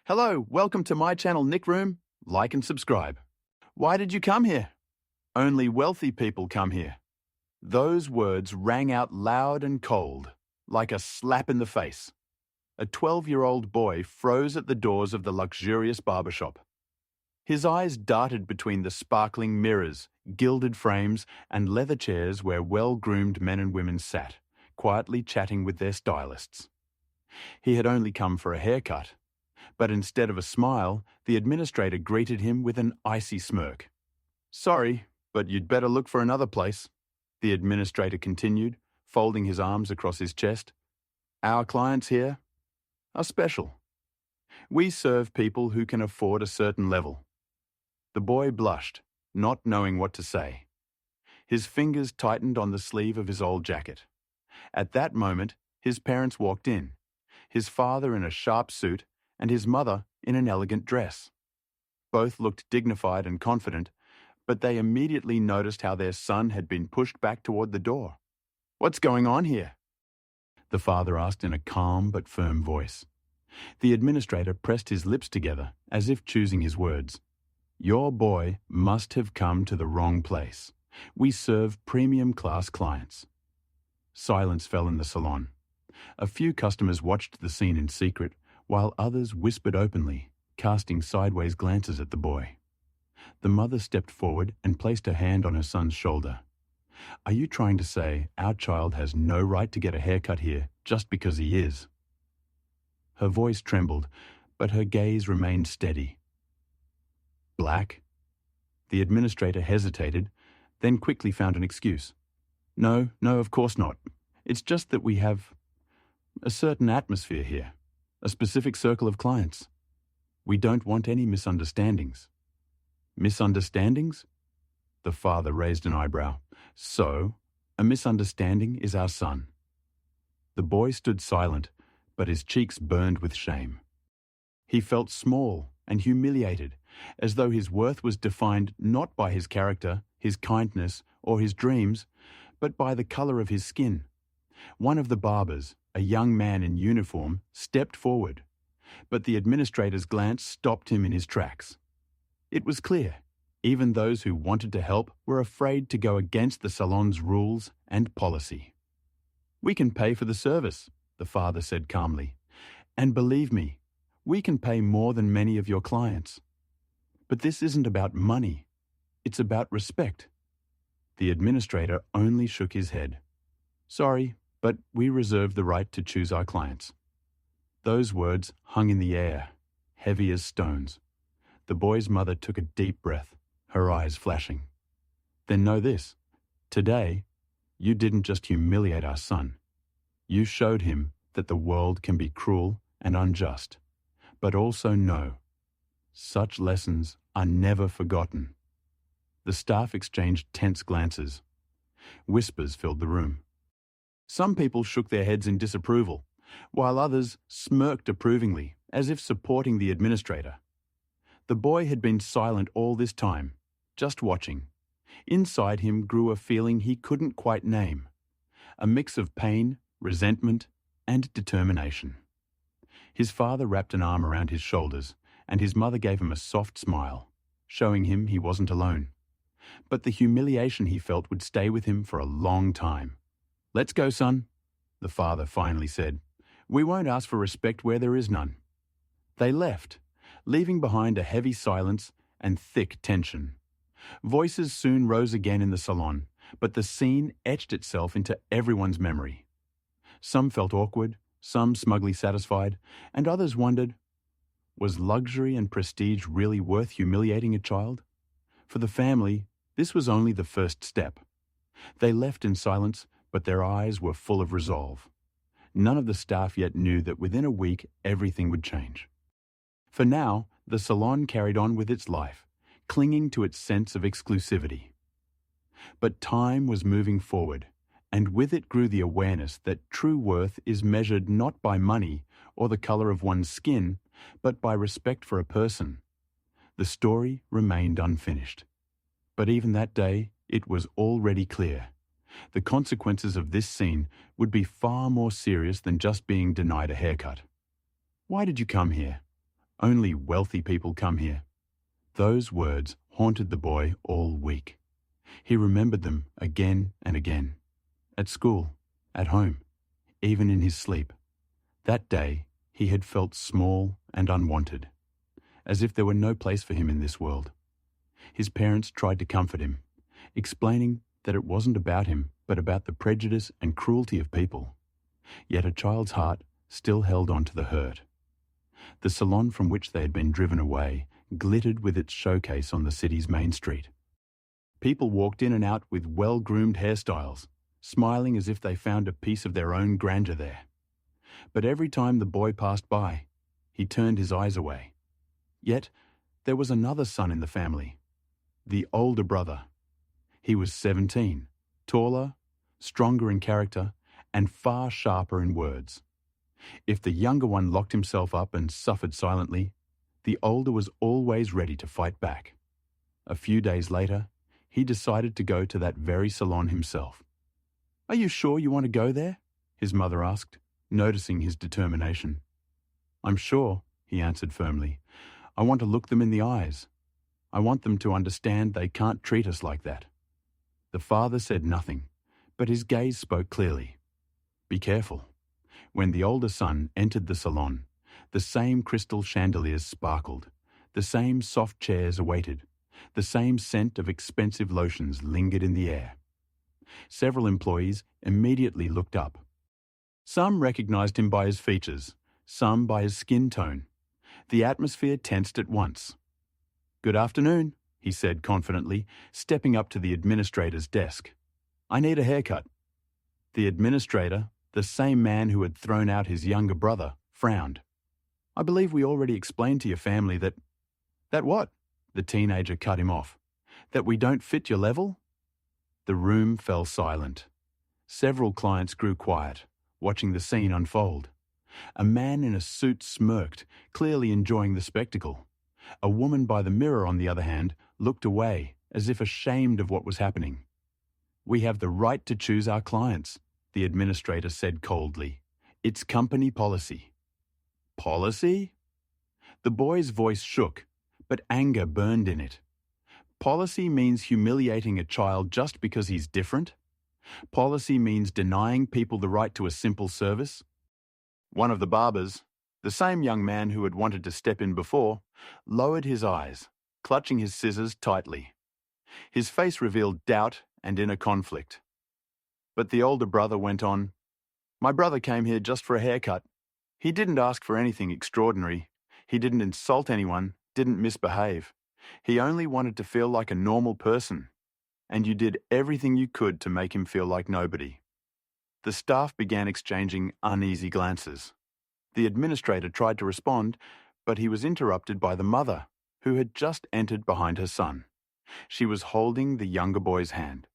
Hello, welcome to my channel Nick Room. Like and subscribe. Why did you come here? Only wealthy people come here. Those words rang out loud and cold, like a slap in the face. A 12-year-old boy froze at the doors of the luxurious barbershop. His eyes darted between the sparkling mirrors, gilded frames, and leather chairs where well-groomed men and women sat, quietly chatting with their stylists. He had only come for a haircut. But instead of a smile, the administrator greeted him with an icy smirk. "Sorry, but you'd better look for another place," the administrator continued, folding his arms across his chest. "Our clients here are special. We serve people who can afford a certain level." The boy blushed, not knowing what to say. His fingers tightened on the sleeve of his old jacket. At that moment, his parents walked in, his father in a sharp suit and his mother in an elegant dress. Both looked dignified and confident, but they immediately noticed how their son had been pushed back toward the door. "What's going on here?" the father asked in a calm but firm voice. The administrator pressed his lips together, as if choosing his words. "Your boy must have come to the wrong place. We serve premium-class clients." Silence fell in the salon. A few customers watched the scene in secret, while others whispered openly, casting sideways glances at the boy. The mother stepped forward and placed her hand on her son's shoulder. "Are you trying to say our child has no right to get a haircut here just because he is?" Her voice trembled, but her gaze remained steady. "Black?" The administrator hesitated, then quickly found an excuse. No, of course not. It's just that we have a certain atmosphere here. A specific circle of clients. We don't want any misunderstandings." "Misunderstandings?" The father raised an eyebrow. "So, a misunderstanding is our son." The boy stood silent, but his cheeks burned with shame. He felt small and humiliated, as though his worth was defined not by his character, his kindness, or his dreams, but by the color of his skin. One of the barbers, a young man in uniform, stepped forward, but the administrator's glance stopped him in his tracks. It was clear, even those who wanted to help were afraid to go against the salon's rules and policy. "We can pay for the service," the father said calmly. "And believe me, we can pay more than many of your clients. But this isn't about money. It's about respect." The administrator only shook his head. "Sorry, but we reserve the right to choose our clients." Those words hung in the air, heavy as stones. The boy's mother took a deep breath, her eyes flashing. "Then know this. Today, you didn't just humiliate our son. You showed him that the world can be cruel and unjust, but also know such lessons are never forgotten." The staff exchanged tense glances. Whispers filled the room. Some people shook their heads in disapproval, while others smirked approvingly, as if supporting the administrator. The boy had been silent all this time, just watching. Inside him grew a feeling he couldn't quite name, a mix of pain, resentment, and determination. His father wrapped an arm around his shoulders, and his mother gave him a soft smile, showing him he wasn't alone. But the humiliation he felt would stay with him for a long time. "Let's go, son," the father finally said. "We won't ask for respect where there is none." They left, leaving behind a heavy silence and thick tension. Voices soon rose again in the salon, but the scene etched itself into everyone's memory. Some felt awkward, some smugly satisfied, and others wondered, was luxury and prestige really worth humiliating a child? For the family, this was only the first step. They left in silence, but their eyes were full of resolve. None of the staff yet knew that within a week everything would change. For now, the salon carried on with its life, clinging to its sense of exclusivity. But time was moving forward, and with it grew the awareness that true worth is measured not by money or the color of one's skin, but by respect for a person. The story remained unfinished. But even that day, it was already clear. The consequences of this scene would be far more serious than just being denied a haircut. "Why did you come here?" Only wealthy people come here. Those words haunted the boy all week. He remembered them again and again. At school, at home, even in his sleep. That day, he had felt small and unwanted, as if there were no place for him in this world. His parents tried to comfort him, explaining that it wasn't about him, but about the prejudice and cruelty of people. Yet a child's heart still held on to the hurt. The salon from which they had been driven away glittered with its showcase on the city's main street. People walked in and out with well-groomed hairstyles, smiling as if they found a piece of their own grandeur there. But every time the boy passed by, he turned his eyes away. Yet there was another son in the family, the older brother. He was 17, taller, stronger in character, and far sharper in words. If the younger one locked himself up and suffered silently, the older was always ready to fight back. A few days later, he decided to go to that very salon himself. "Are you sure you want to go there?" his mother asked, noticing his determination. "I'm sure," he answered firmly. "I want to look them in the eyes. I want them to understand they can't treat us like that." The father said nothing, but his gaze spoke clearly. Be careful. When the older son entered the salon, the same crystal chandeliers sparkled, the same soft chairs awaited, the same scent of expensive lotions lingered in the air. Several employees immediately looked up. Some recognized him by his features, some by his skin tone. The atmosphere tensed at once. "Good afternoon," he said confidently, stepping up to the administrator's desk. "I need a haircut." The administrator, the same man who had thrown out his younger brother, frowned. "I believe we already explained to your family that—" "That what?" The teenager cut him off. "That we don't fit your level?" The room fell silent. Several clients grew quiet, watching the scene unfold. A man in a suit smirked, clearly enjoying the spectacle. A woman by the mirror, on the other hand, looked away, as if ashamed of what was happening. "We have the right to choose our clients," the administrator said coldly. "It's company policy." "Policy?" The boy's voice shook, but anger burned in it. Policy means humiliating a child just because he's different? Policy means denying people the right to a simple service? One of the barbers, the same young man who had wanted to step in before, lowered his eyes, clutching his scissors tightly. His face revealed doubt and inner conflict. But the older brother went on, "My brother came here just for a haircut. He didn't ask for anything extraordinary. He didn't insult anyone, didn't misbehave. He only wanted to feel like a normal person. And you did everything you could to make him feel like nobody." The staff began exchanging uneasy glances. The administrator tried to respond, but he was interrupted by the mother, who had just entered behind her son. She was holding the younger boy's hand.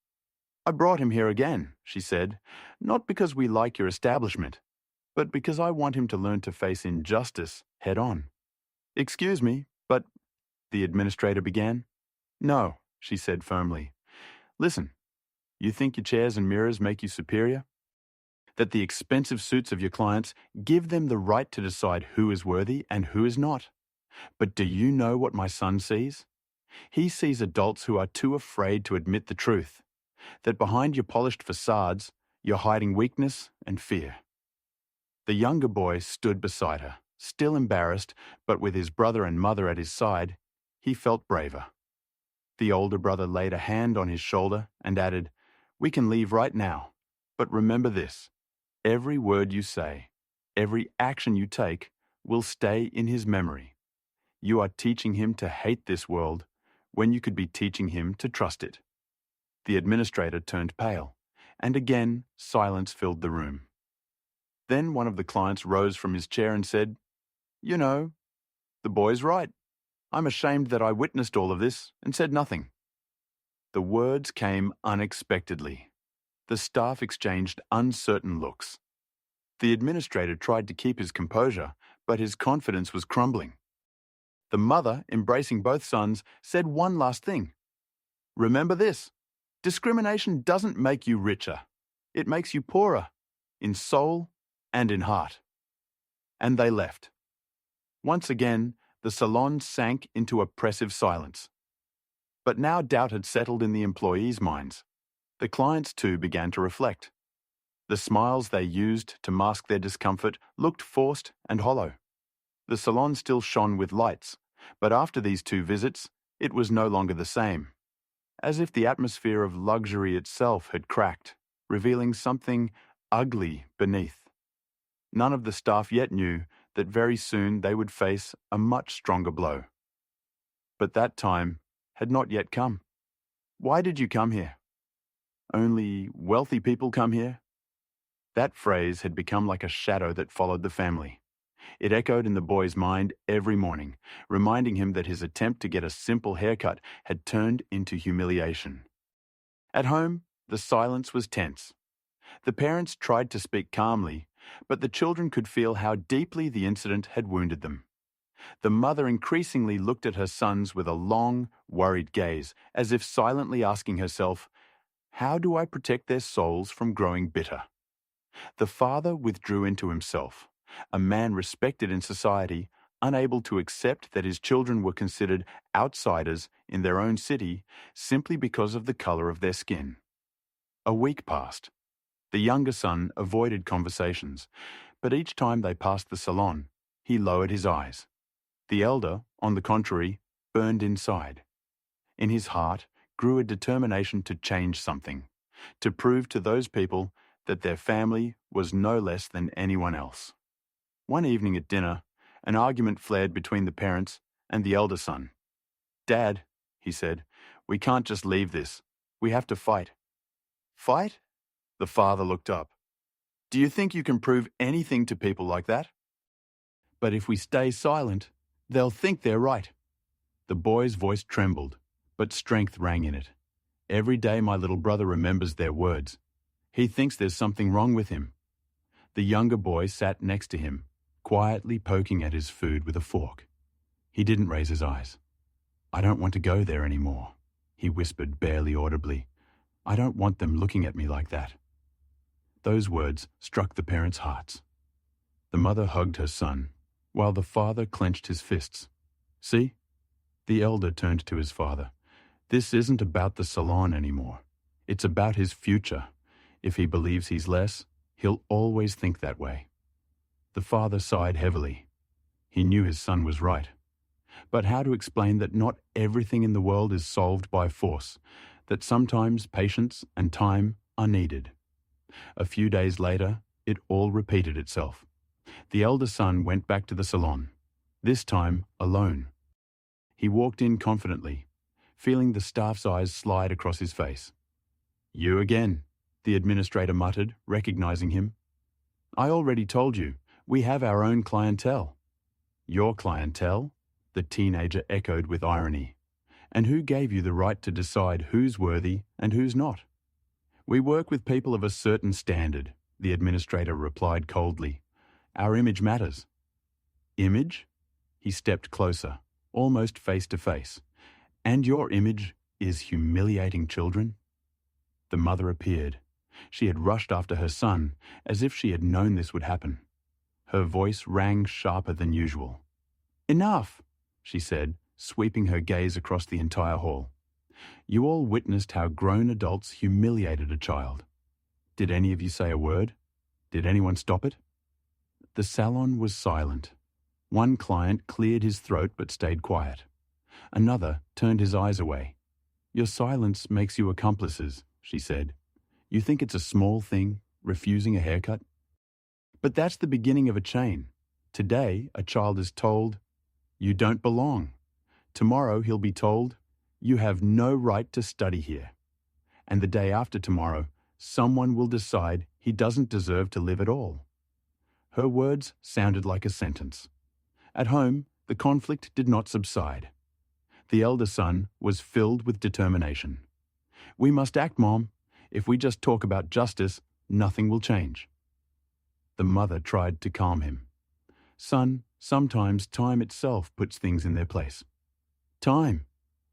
"I brought him here again," she said, "not because we like your establishment, but because I want him to learn to face injustice head on." "Excuse me, but—" the administrator began. "No," she said firmly. "Listen, you think your chairs and mirrors make you superior? That the expensive suits of your clients give them the right to decide who is worthy and who is not. But do you know what my son sees? He sees adults who are too afraid to admit the truth, that behind your polished facades, you're hiding weakness and fear." The younger boy stood beside her, still embarrassed, but with his brother and mother at his side, he felt braver. The older brother laid a hand on his shoulder and added, "We can leave right now, but remember this. Every word you say, every action you take, will stay in his memory. You are teaching him to hate this world when you could be teaching him to trust it." The administrator turned pale, and again silence filled the room. Then one of the clients rose from his chair and said, "You know, the boy's right. I'm ashamed that I witnessed all of this and said nothing." The words came unexpectedly. The staff exchanged uncertain looks. The administrator tried to keep his composure, but his confidence was crumbling. The mother, embracing both sons, said one last thing. "Remember this. Discrimination doesn't make you richer. It makes you poorer, in soul and in heart." And they left. Once again, the salon sank into oppressive silence. But now doubt had settled in the employees' minds. The clients too began to reflect. The smiles they used to mask their discomfort looked forced and hollow. The salon still shone with lights, but after these 2 visits, it was no longer the same. As if the atmosphere of luxury itself had cracked, revealing something ugly beneath. None of the staff yet knew that very soon they would face a much stronger blow. But that time had not yet come. Why did you come here? Only wealthy people come here? That phrase had become like a shadow that followed the family. It echoed in the boy's mind every morning, reminding him that his attempt to get a simple haircut had turned into humiliation. At home, the silence was tense. The parents tried to speak calmly, but the children could feel how deeply the incident had wounded them. The mother increasingly looked at her sons with a long, worried gaze, as if silently asking herself, "How do I protect their souls from growing bitter?" The father withdrew into himself, a man respected in society, unable to accept that his children were considered outsiders in their own city simply because of the color of their skin. A week passed. The younger son avoided conversations, but each time they passed the salon, he lowered his eyes. The elder, on the contrary, burned inside. In his heart grew a determination to change something, to prove to those people that their family was no less than anyone else. One evening at dinner, an argument flared between the parents and the elder son. "Dad," he said, "we can't just leave this. We have to fight." "Fight?" The father looked up. "Do you think you can prove anything to people like that?" "But if we stay silent, they'll think they're right." The boy's voice trembled, but strength rang in it. "Every day my little brother remembers their words. He thinks there's something wrong with him." The younger boy sat next to him, quietly poking at his food with a fork. He didn't raise his eyes. "I don't want to go there anymore," he whispered barely audibly. "I don't want them looking at me like that." Those words struck the parents' hearts. The mother hugged her son, while the father clenched his fists. "See?" The elder turned to his father. "This isn't about the salon anymore. It's about his future. If he believes he's less, he'll always think that way." The father sighed heavily. He knew his son was right. But how to explain that not everything in the world is solved by force, that sometimes patience and time are needed? A few days later, it all repeated itself. The elder son went back to the salon, this time alone. He walked in confidently, feeling the staff's eyes slide across his face. "You again," the administrator muttered, recognizing him. "I already told you, we have our own clientele." "Your clientele?" the teenager echoed with irony. "And who gave you the right to decide who's worthy and who's not?" "We work with people of a certain standard," the administrator replied coldly. "Our image matters." "Image?" He stepped closer, almost face to face. "And your image is humiliating children?" The mother appeared. She had rushed after her son, as if she had known this would happen. Her voice rang sharper than usual. "Enough," she said, sweeping her gaze across the entire hall. "You all witnessed how grown adults humiliated a child. Did any of you say a word? Did anyone stop it?" The salon was silent. One client cleared his throat but stayed quiet. Another turned his eyes away. "Your silence makes you accomplices," she said. "You think it's a small thing, refusing a haircut? But that's the beginning of a chain. Today, a child is told, 'You don't belong.' Tomorrow, he'll be told, 'You have no right to study here.' And the day after tomorrow, someone will decide he doesn't deserve to live at all." Her words sounded like a sentence. At home, the conflict did not subside. The elder son was filled with determination. "We must act, Mom. If we just talk about justice, nothing will change." The mother tried to calm him. "Son, sometimes time itself puts things in their place." "Time?"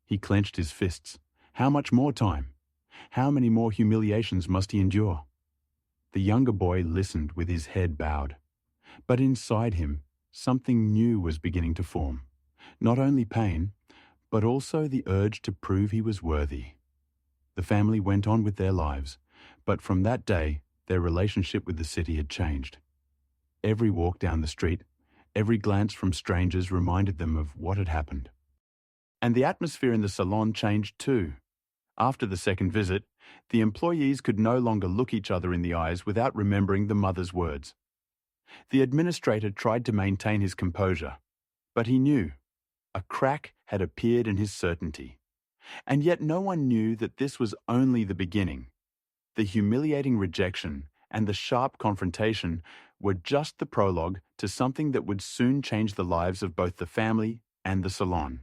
He clenched his fists. "How much more time? How many more humiliations must he endure?" The younger boy listened with his head bowed. But inside him, something new was beginning to form. Not only pain, but also the urge to prove he was worthy. The family went on with their lives, but from that day, their relationship with the city had changed. Every walk down the street, every glance from strangers reminded them of what had happened. And the atmosphere in the salon changed too. After the second visit, the employees could no longer look each other in the eyes without remembering the mother's words. The administrator tried to maintain his composure, but he knew a crack had appeared in his certainty. And yet no one knew that this was only the beginning. The humiliating rejection and the sharp confrontation were just the prologue to something that would soon change the lives of both the family and the salon.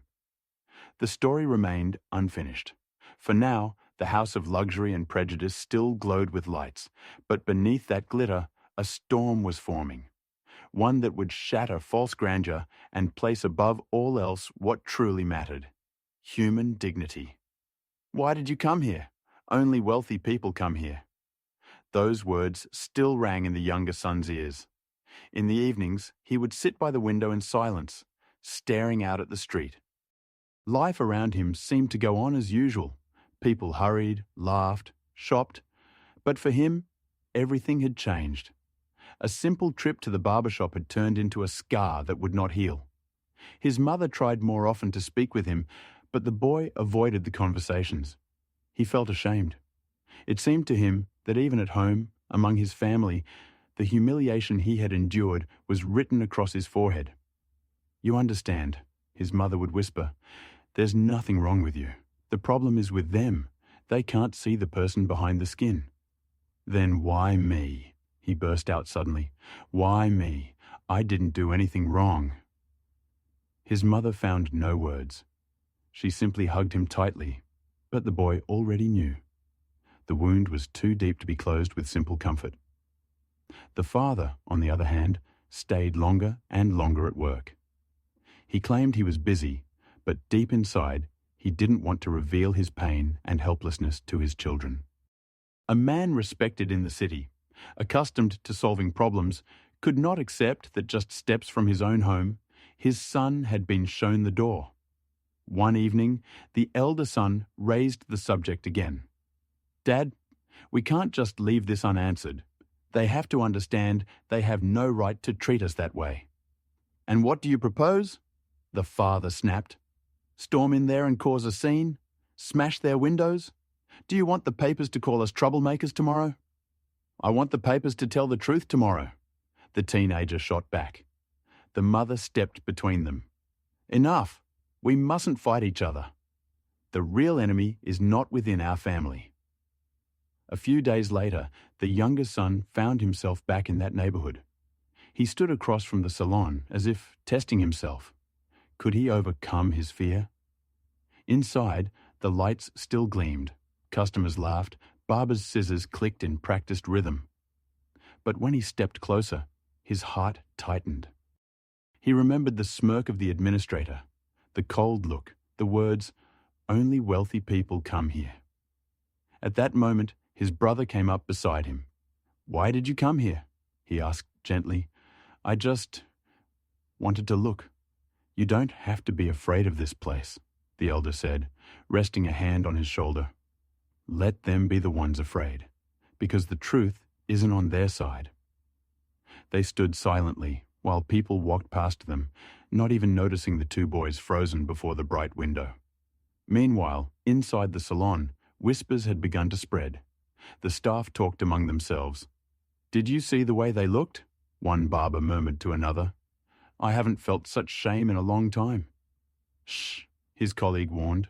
The story remained unfinished. For now, the house of luxury and prejudice still glowed with lights, but beneath that glitter, a storm was forming. One that would shatter false grandeur and place above all else what truly mattered: human dignity. Why did you come here? Only wealthy people come here. Those words still rang in the younger son's ears. In the evenings, he would sit by the window in silence, staring out at the street. Life around him seemed to go on as usual. People hurried, laughed, shopped. But for him, everything had changed. A simple trip to the barber shop had turned into a scar that would not heal. His mother tried more often to speak with him, but the boy avoided the conversations. He felt ashamed. It seemed to him that even at home, among his family, the humiliation he had endured was written across his forehead. "You understand," his mother would whisper. "There's nothing wrong with you. The problem is with them. They can't see the person behind the skin." "Then why me?" he burst out suddenly. "Why me? I didn't do anything wrong." His mother found no words. She simply hugged him tightly, but the boy already knew. The wound was too deep to be closed with simple comfort. The father, on the other hand, stayed longer and longer at work. He claimed he was busy, but deep inside, he didn't want to reveal his pain and helplessness to his children. A man respected in the city, accustomed to solving problems, could not accept that just steps from his own home, his son had been shown the door. One evening, the elder son raised the subject again. "Dad, we can't just leave this unanswered. They have to understand they have no right to treat us that way." "And what do you propose?" the father snapped. "Storm in there and cause a scene? Smash their windows? Do you want the papers to call us troublemakers tomorrow?" "I want the papers to tell the truth tomorrow," the teenager shot back. The mother stepped between them. "Enough. We mustn't fight each other. The real enemy is not within our family." A few days later, the younger son found himself back in that neighborhood. He stood across from the salon as if testing himself. Could he overcome his fear? Inside, the lights still gleamed. Customers laughed. Barber's scissors clicked in practiced rhythm. But when he stepped closer, his heart tightened. He remembered the smirk of the administrator, the cold look, the words, "Only wealthy people come here." At that moment, his brother came up beside him. "Why did you come here?" he asked gently. "I just wanted to look." "You don't have to be afraid of this place," the elder said, resting a hand on his shoulder. "Let them be the ones afraid, because the truth isn't on their side." They stood silently while people walked past them, not even noticing the two boys frozen before the bright window. Meanwhile, inside the salon, whispers had begun to spread. The staff talked among themselves. "Did you see the way they looked?" one barber murmured to another. "I haven't felt such shame in a long time." "Shh," his colleague warned.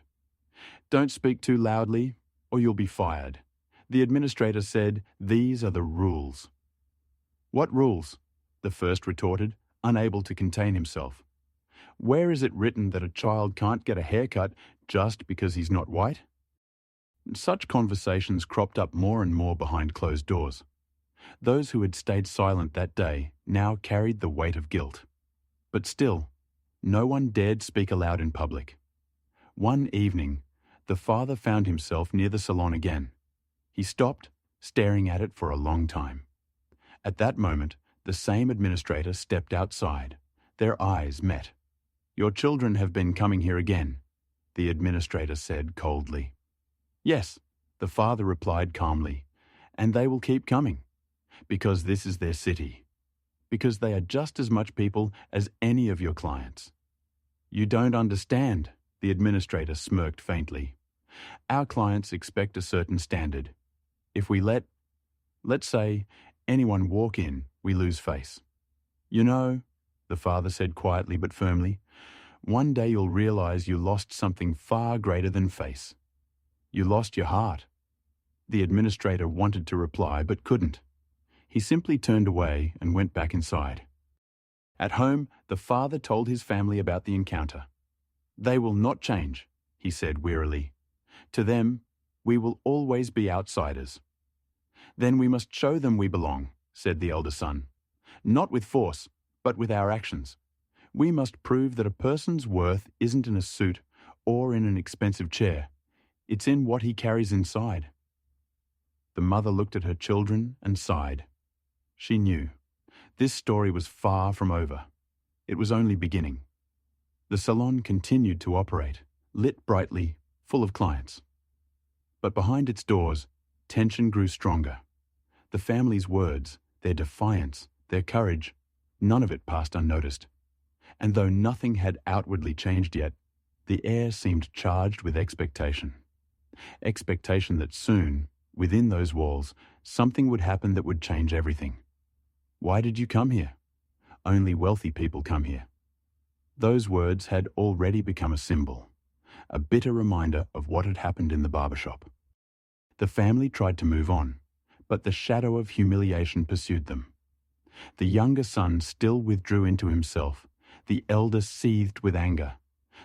"Don't speak too loudly, or you'll be fired. The administrator said these are the rules." "What rules?" the first retorted, unable to contain himself. "Where is it written that a child can't get a haircut just because he's not white?" Such conversations cropped up more and more behind closed doors. Those who had stayed silent that day now carried the weight of guilt. But still, no one dared speak aloud in public. One evening, the father found himself near the salon again. He stopped, staring at it for a long time. At that moment, the same administrator stepped outside. Their eyes met. Your children have been coming here again, the administrator said coldly. Yes, the father replied calmly, and they will keep coming, because this is their city, because they are just as much people as any of your clients. You don't understand, the administrator smirked faintly. Our clients expect a certain standard. If we let's say, anyone walk in, we lose face. You know, the father said quietly but firmly, one day you'll realize you lost something far greater than face. You lost your heart. The administrator wanted to reply but couldn't. He simply turned away and went back inside. At home, the father told his family about the encounter. They will not change, he said wearily. To them, we will always be outsiders. Then we must show them we belong, said the elder son. Not with force, but with our actions. We must prove that a person's worth isn't in a suit or in an expensive chair. It's in what he carries inside. The mother looked at her children and sighed. She knew. This story was far from over. It was only beginning. The salon continued to operate, lit brightly, full of clients. But behind its doors, tension grew stronger. The family's words, their defiance, their courage, none of it passed unnoticed. And though nothing had outwardly changed yet, the air seemed charged with expectation. Expectation that soon, within those walls, something would happen that would change everything. Why did you come here? Only wealthy people come here. Those words had already become a symbol, a bitter reminder of what had happened in the barbershop. The family tried to move on, but the shadow of humiliation pursued them. The younger son still withdrew into himself. The elder seethed with anger.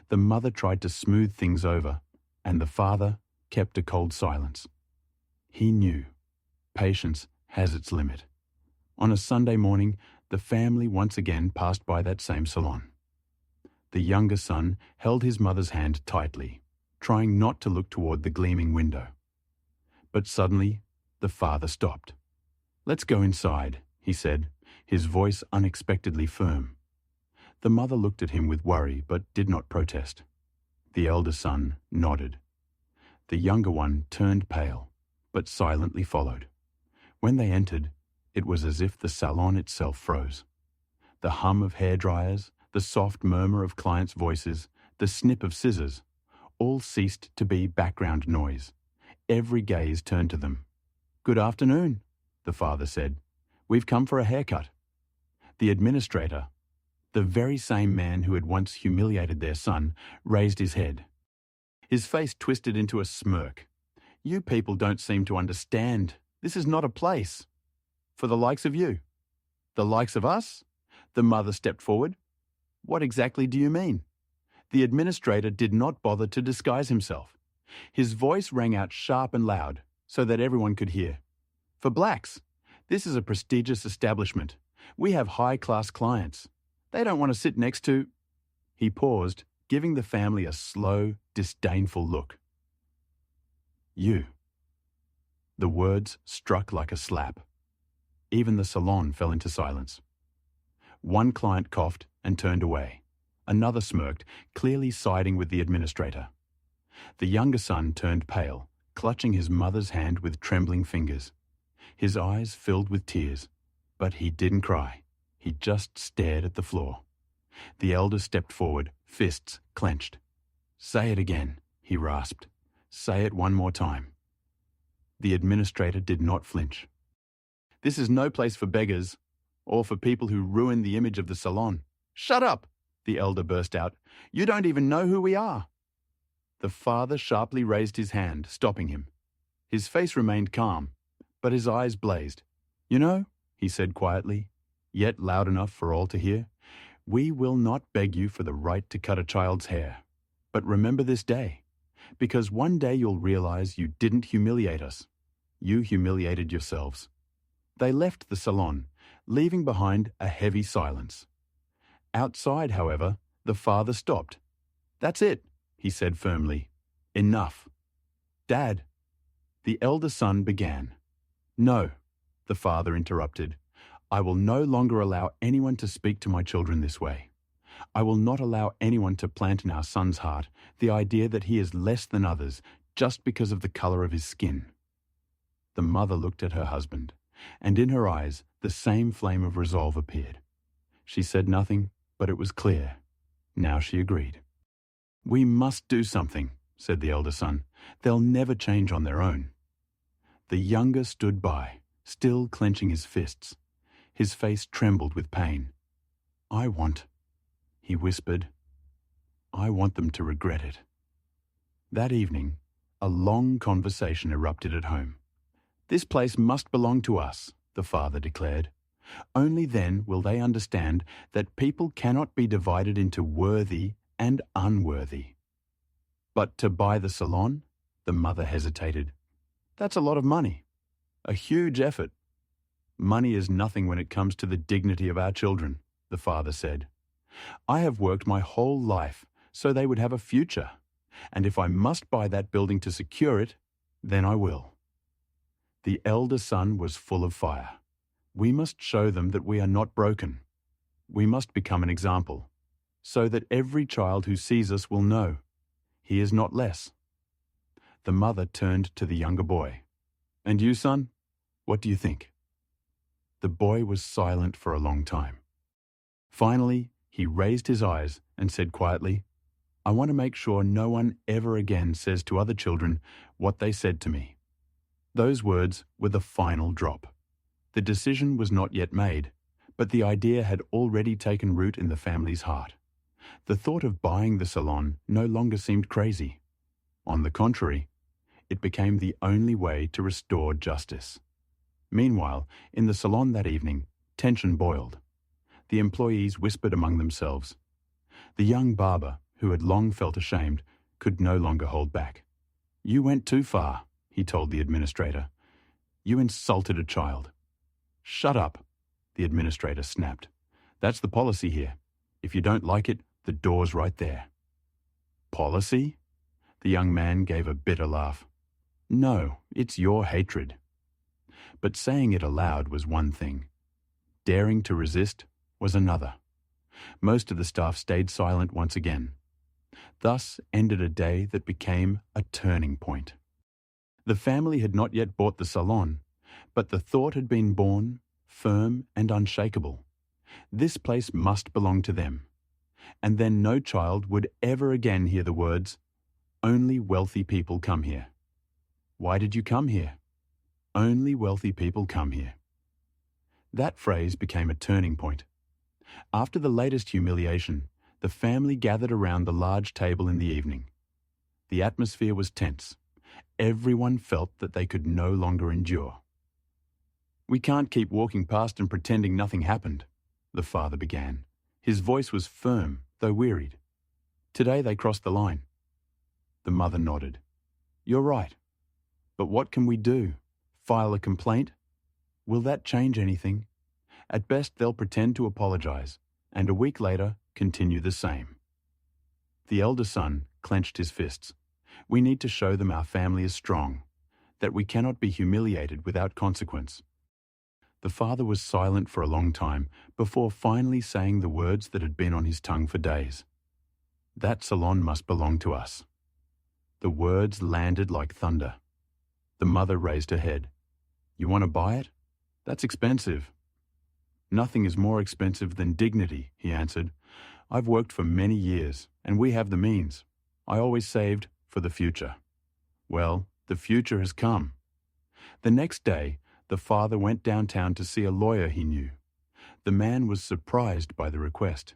The mother tried to smooth things over, and the father kept a cold silence. He knew. Patience has its limit. On a Sunday morning, the family once again passed by that same salon. The younger son held his mother's hand tightly, trying not to look toward the gleaming window. But suddenly, the father stopped. "Let's go inside," he said, his voice unexpectedly firm. The mother looked at him with worry but did not protest. The elder son nodded. The younger one turned pale, but silently followed. When they entered, it was as if the salon itself froze. The hum of hairdryers, the soft murmur of clients' voices, the snip of scissors, all ceased to be background noise. Every gaze turned to them. "Good afternoon," the father said. "We've come for a haircut." The administrator, the very same man who had once humiliated their son, raised his head. His face twisted into a smirk. "You people don't seem to understand. This is not a place for the likes of you." "The likes of us?" The mother stepped forward. "What exactly do you mean?" The administrator did not bother to disguise himself. His voice rang out sharp and loud, so that everyone could hear. "For blacks. This is a prestigious establishment. We have high-class clients. They don't want to sit next to—" He paused, giving the family a slow, disdainful look. "You." The words struck like a slap. Even the salon fell into silence. One client coughed and turned away. Another smirked, clearly siding with the administrator. The younger son turned pale, clutching his mother's hand with trembling fingers. His eyes filled with tears, but he didn't cry. He just stared at the floor. The elder stepped forward, fists clenched. "Say it again," he rasped. "Say it one more time." The administrator did not flinch. "This is no place for beggars, or for people who ruin the image of the salon." "Shut up!" the elder burst out. "You don't even know who we are." The father sharply raised his hand, stopping him. His face remained calm, but his eyes blazed. "You know," he said quietly, yet loud enough for all to hear, "we will not beg you for the right to cut a child's hair. But remember this day, because one day you'll realize you didn't humiliate us. You humiliated yourselves." They left the salon, leaving behind a heavy silence. Outside, however, the father stopped. "That's it," he said firmly. "Enough." "Dad," the elder son began. "No," the father interrupted. "I will no longer allow anyone to speak to my children this way. I will not allow anyone to plant in our son's heart the idea that he is less than others just because of the color of his skin. The mother looked at her husband, and in her eyes the same flame of resolve appeared. She said nothing, but it was clear. Now she agreed. "We must do something," said the elder son. "They'll never change on their own." The younger stood by, still clenching his fists. His face trembled with pain. He whispered, "I want them to regret it." That evening, a long conversation erupted at home. "This place must belong to us," the father declared. "Only then will they understand that people cannot be divided into worthy and unworthy." "But to buy the salon?" the mother hesitated. "That's a lot of money. A huge effort." "Money is nothing when it comes to the dignity of our children," the father said. "I have worked my whole life so they would have a future, and if I must buy that building to secure it, then I will." The elder son was full of fire. "We must show them that we are not broken. We must become an example, so that every child who sees us will know he is not less." The mother turned to the younger boy. "And you, son, what do you think?" The boy was silent for a long time. Finally, he raised his eyes and said quietly, "I want to make sure no one ever again says to other children what they said to me." Those words were the final drop. The decision was not yet made, but the idea had already taken root in the family's heart. The thought of buying the salon no longer seemed crazy. On the contrary, it became the only way to restore justice. Meanwhile, in the salon that evening, tension boiled. The employees whispered among themselves. The young barber, who had long felt ashamed, could no longer hold back. "You went too far," he told the administrator. "You insulted a child." "Shut up," the administrator snapped. "That's the policy here. If you don't like it, the door's right there." "Policy?" The young man gave a bitter laugh. "No, it's your hatred." But saying it aloud was one thing. Daring to resist was another. Most of the staff stayed silent once again. Thus ended a day that became a turning point. The family had not yet bought the salon, but the thought had been born, firm and unshakable. This place must belong to them. And then no child would ever again hear the words, "Only wealthy people come here." Why did you come here? Only wealthy people come here. That phrase became a turning point. After the latest humiliation, the family gathered around the large table in the evening. The atmosphere was tense. Everyone felt that they could no longer endure. "We can't keep walking past and pretending nothing happened," the father began. His voice was firm, though wearied. "Today they crossed the line." The mother nodded. "You're right. But what can we do? File a complaint? Will that change anything? At best they'll pretend to apologize, and a week later continue the same." The elder son clenched his fists. "We need to show them our family is strong, that we cannot be humiliated without consequence." The father was silent for a long time before finally saying the words that had been on his tongue for days. "That salon must belong to us." The words landed like thunder. The mother raised her head. "You want to buy it? That's expensive." "Nothing is more expensive than dignity," he answered. "I've worked for many years, and we have the means. I always saved for the future." Well, the future has come. The next day, the father went downtown to see a lawyer he knew. The man was surprised by the request.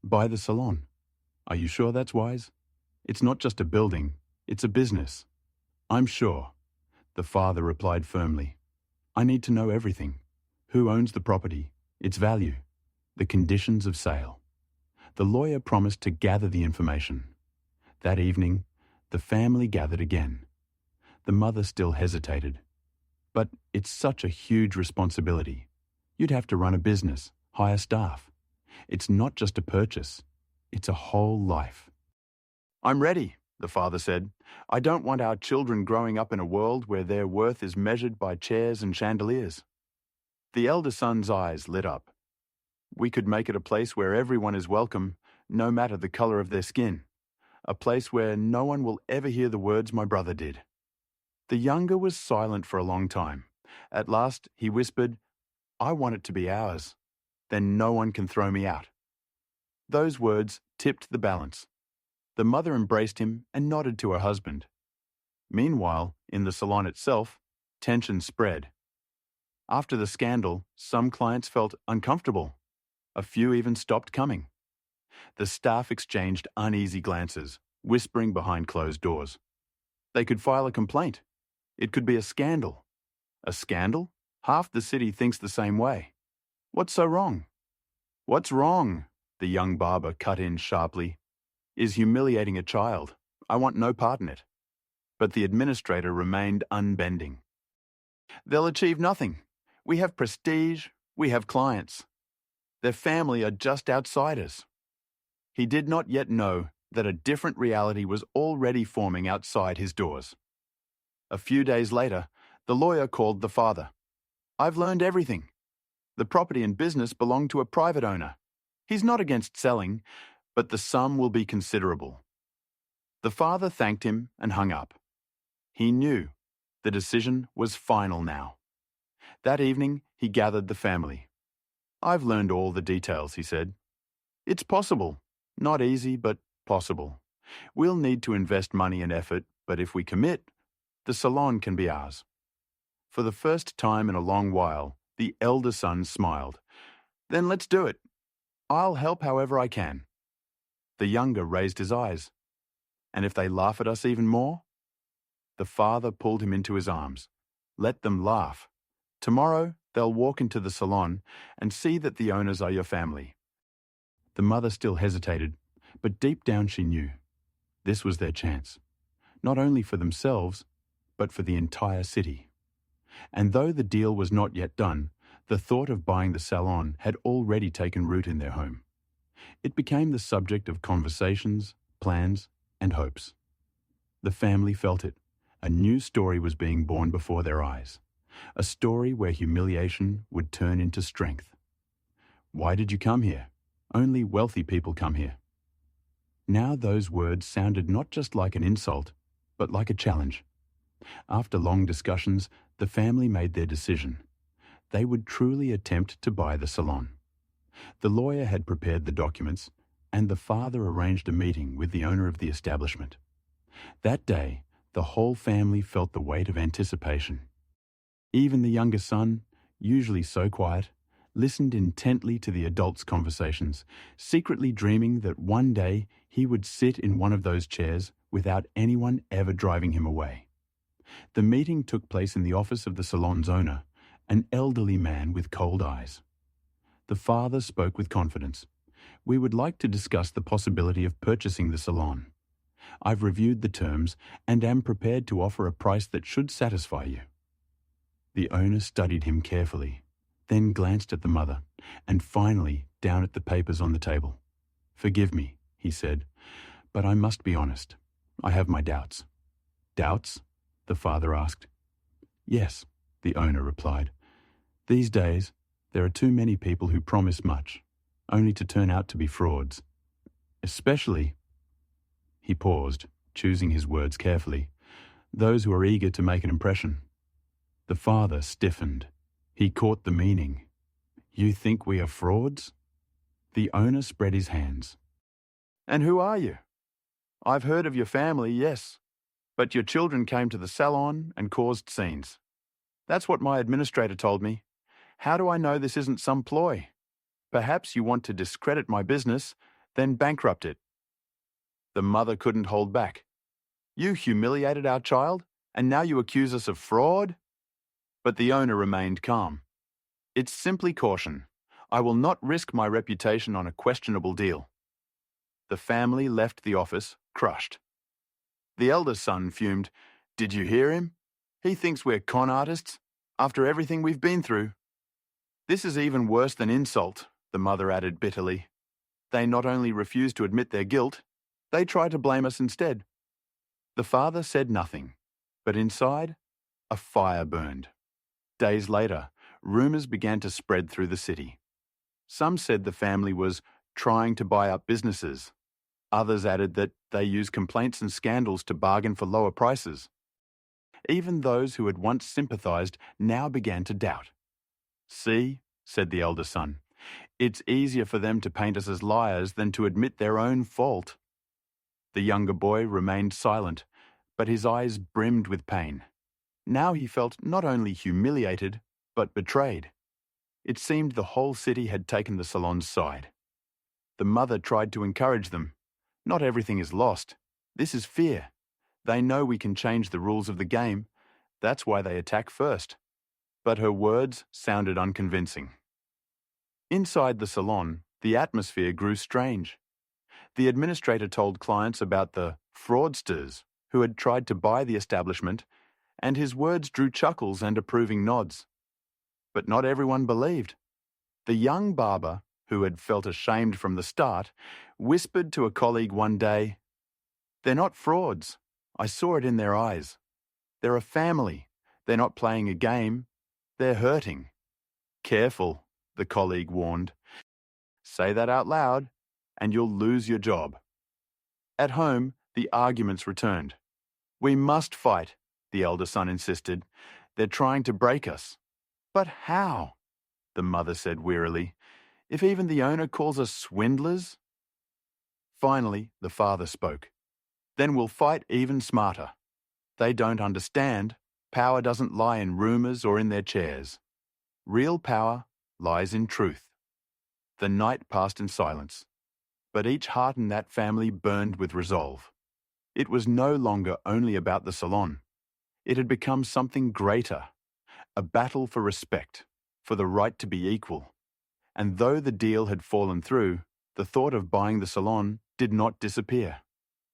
"Buy the salon. Are you sure that's wise? It's not just a building, it's a business." "I'm sure," the father replied firmly. "I need to know everything. Who owns the property, its value, the conditions of sale." The lawyer promised to gather the information. That evening, the family gathered again. The mother still hesitated. "But it's such a huge responsibility. You'd have to run a business, hire staff. It's not just a purchase, it's a whole life." "I'm ready," the father said. "I don't want our children growing up in a world where their worth is measured by chairs and chandeliers." The elder son's eyes lit up. "We could make it a place where everyone is welcome, no matter the color of their skin. A place where no one will ever hear the words my brother did. The younger was silent for a long time. At last, he whispered, "I want it to be ours. Then no one can throw me out." Those words tipped the balance. The mother embraced him and nodded to her husband. Meanwhile, in the salon itself, tension spread. After the scandal, some clients felt uncomfortable. A few even stopped coming. The staff exchanged uneasy glances, whispering behind closed doors. They could file a complaint. It could be a scandal. A scandal? Half the city thinks the same way. What's so wrong? What's wrong? The young barber cut in sharply. Is humiliating a child. I want no part in it. But the administrator remained unbending. They'll achieve nothing. We have prestige, we have clients. Their family are just outsiders. He did not yet know that a different reality was already forming outside his doors. A few days later, the lawyer called the father. "I've learned everything. The property and business belong to a private owner. He's not against selling, but the sum will be considerable." The father thanked him and hung up. He knew the decision was final now. That evening, he gathered the family. "I've learned all the details," he said. "It's possible. Not easy, but possible. We'll need to invest money and effort, but if we commit, the salon can be ours." For the first time in a long while, the elder son smiled. "Then let's do it. I'll help however I can." The younger raised his eyes. "And if they laugh at us even more?" The father pulled him into his arms. "Let them laugh. Tomorrow, they'll walk into the salon and see that the owners are your family." The mother still hesitated, but deep down she knew. This was their chance. Not only for themselves, but for the entire city. And though the deal was not yet done, the thought of buying the salon had already taken root in their home. It became the subject of conversations, plans, and hopes. The family felt it. A new story was being born before their eyes. A story where humiliation would turn into strength. "Why did you come here? Only wealthy people come here." Now those words sounded not just like an insult, but like a challenge. After long discussions, the family made their decision. They would truly attempt to buy the salon. The lawyer had prepared the documents, and the father arranged a meeting with the owner of the establishment. That day, the whole family felt the weight of anticipation. Even the younger son, usually so quiet, listened intently to the adults' conversations, secretly dreaming that one day he would sit in one of those chairs without anyone ever driving him away. The meeting took place in the office of the salon's owner, an elderly man with cold eyes. The father spoke with confidence. "We would like to discuss the possibility of purchasing the salon. I've reviewed the terms and am prepared to offer a price that should satisfy you." The owner studied him carefully, then glanced at the mother, and finally down at the papers on the table. "Forgive me," he said, "but I must be honest. I have my doubts." "Doubts?" the father asked. "Yes," the owner replied. "These days, there are too many people who promise much, only to turn out to be frauds. Especially," he paused, choosing his words carefully, "those who are eager to make an impression." The father stiffened. He caught the meaning. "You think we are frauds?" The owner spread his hands. "And who are you? I've heard of your family, yes, but your children came to the salon and caused scenes. That's what my administrator told me. How do I know this isn't some ploy? Perhaps you want to discredit my business, then bankrupt it." The mother couldn't hold back. "You humiliated our child, and now you accuse us of fraud?" But the owner remained calm. "It's simply caution. I will not risk my reputation on a questionable deal." The family left the office, crushed. The elder son fumed. "Did you hear him? He thinks we're con artists, after everything we've been through." "This is even worse than insult," the mother added bitterly. "They not only refuse to admit their guilt, they try to blame us instead." The father said nothing, but inside, a fire burned. Days later, rumors began to spread through the city. Some said the family was trying to buy up businesses. Others added that they use complaints and scandals to bargain for lower prices. Even those who had once sympathized now began to doubt. "See," said the elder son, "it's easier for them to paint us as liars than to admit their own fault." The younger boy remained silent, but his eyes brimmed with pain. Now he felt not only humiliated, but betrayed. It seemed the whole city had taken the Salon's side. The mother tried to encourage them. "Not everything is lost. This is fear. They know we can change the rules of the game. That's why they attack first." But her words sounded unconvincing. Inside the salon, the atmosphere grew strange. The administrator told clients about the fraudsters who had tried to buy the establishment, and his words drew chuckles and approving nods. But not everyone believed. The young barber, who had felt ashamed from the start, whispered to a colleague one day, "They're not frauds. I saw it in their eyes. They're a family. They're not playing a game. They're hurting." "Careful," the colleague warned. "Say that out loud, and you'll lose your job." At home, the arguments returned. "We must fight," the elder son insisted. "They're trying to break us." "But how?" the mother said wearily. "If even the owner calls us swindlers?" Finally, the father spoke. "Then we'll fight even smarter. They don't understand. Power doesn't lie in rumors or in their chairs. Real power lies in truth." The night passed in silence, but each heart in that family burned with resolve. It was no longer only about the salon. It had become something greater, a battle for respect, for the right to be equal. And though the deal had fallen through, the thought of buying the salon did not disappear.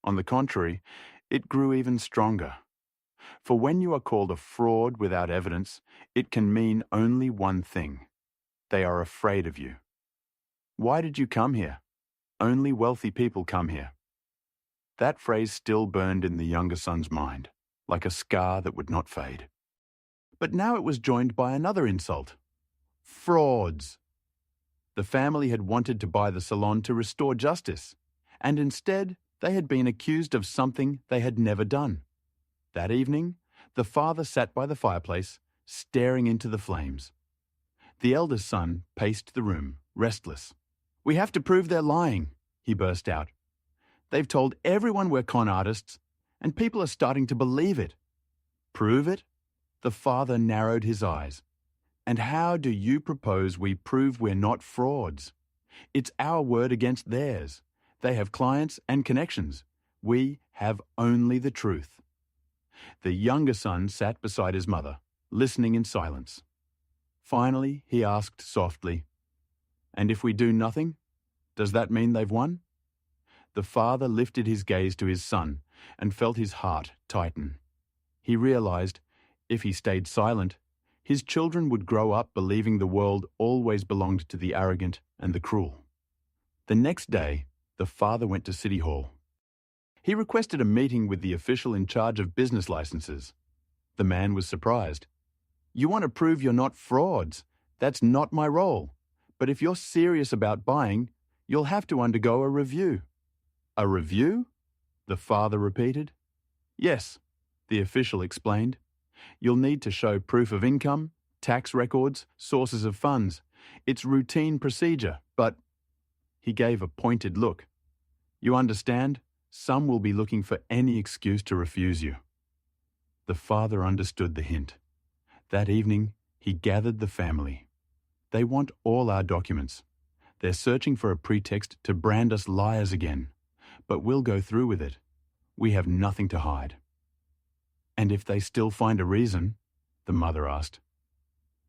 On the contrary, it grew even stronger. For when you are called a fraud without evidence, it can mean only one thing. They are afraid of you. "Why did you come here? Only wealthy people come here." That phrase still burned in the younger son's mind, like a scar that would not fade. But now it was joined by another insult. Frauds. The family had wanted to buy the salon to restore justice, and instead they had been accused of something they had never done. That evening, the father sat by the fireplace, staring into the flames. The eldest son paced the room, restless. "We have to prove they're lying," he burst out. "They've told everyone we're con artists, and people are starting to believe it." "Prove it?" The father narrowed his eyes. "And how do you propose we prove we're not frauds? It's our word against theirs. They have clients and connections. We have only the truth." The younger son sat beside his mother, listening in silence. Finally, he asked softly, "And if we do nothing, does that mean they've won?" The father lifted his gaze to his son and felt his heart tighten. He realized, if he stayed silent, his children would grow up believing the world always belonged to the arrogant and the cruel. The next day, the father went to City Hall. He requested a meeting with the official in charge of business licenses. The man was surprised. "You want to prove you're not frauds. That's not my role. But if you're serious about buying, you'll have to undergo a review." "A review?" the father repeated. "Yes," the official explained. "You'll need to show proof of income, tax records, sources of funds. It's routine procedure, but—" He gave a pointed look. "You understand? Some will be looking for any excuse to refuse you." The father understood the hint. That evening, he gathered the family. "They want all our documents. They're searching for a pretext to brand us liars again. But we'll go through with it. We have nothing to hide." "And if they still find a reason?" the mother asked.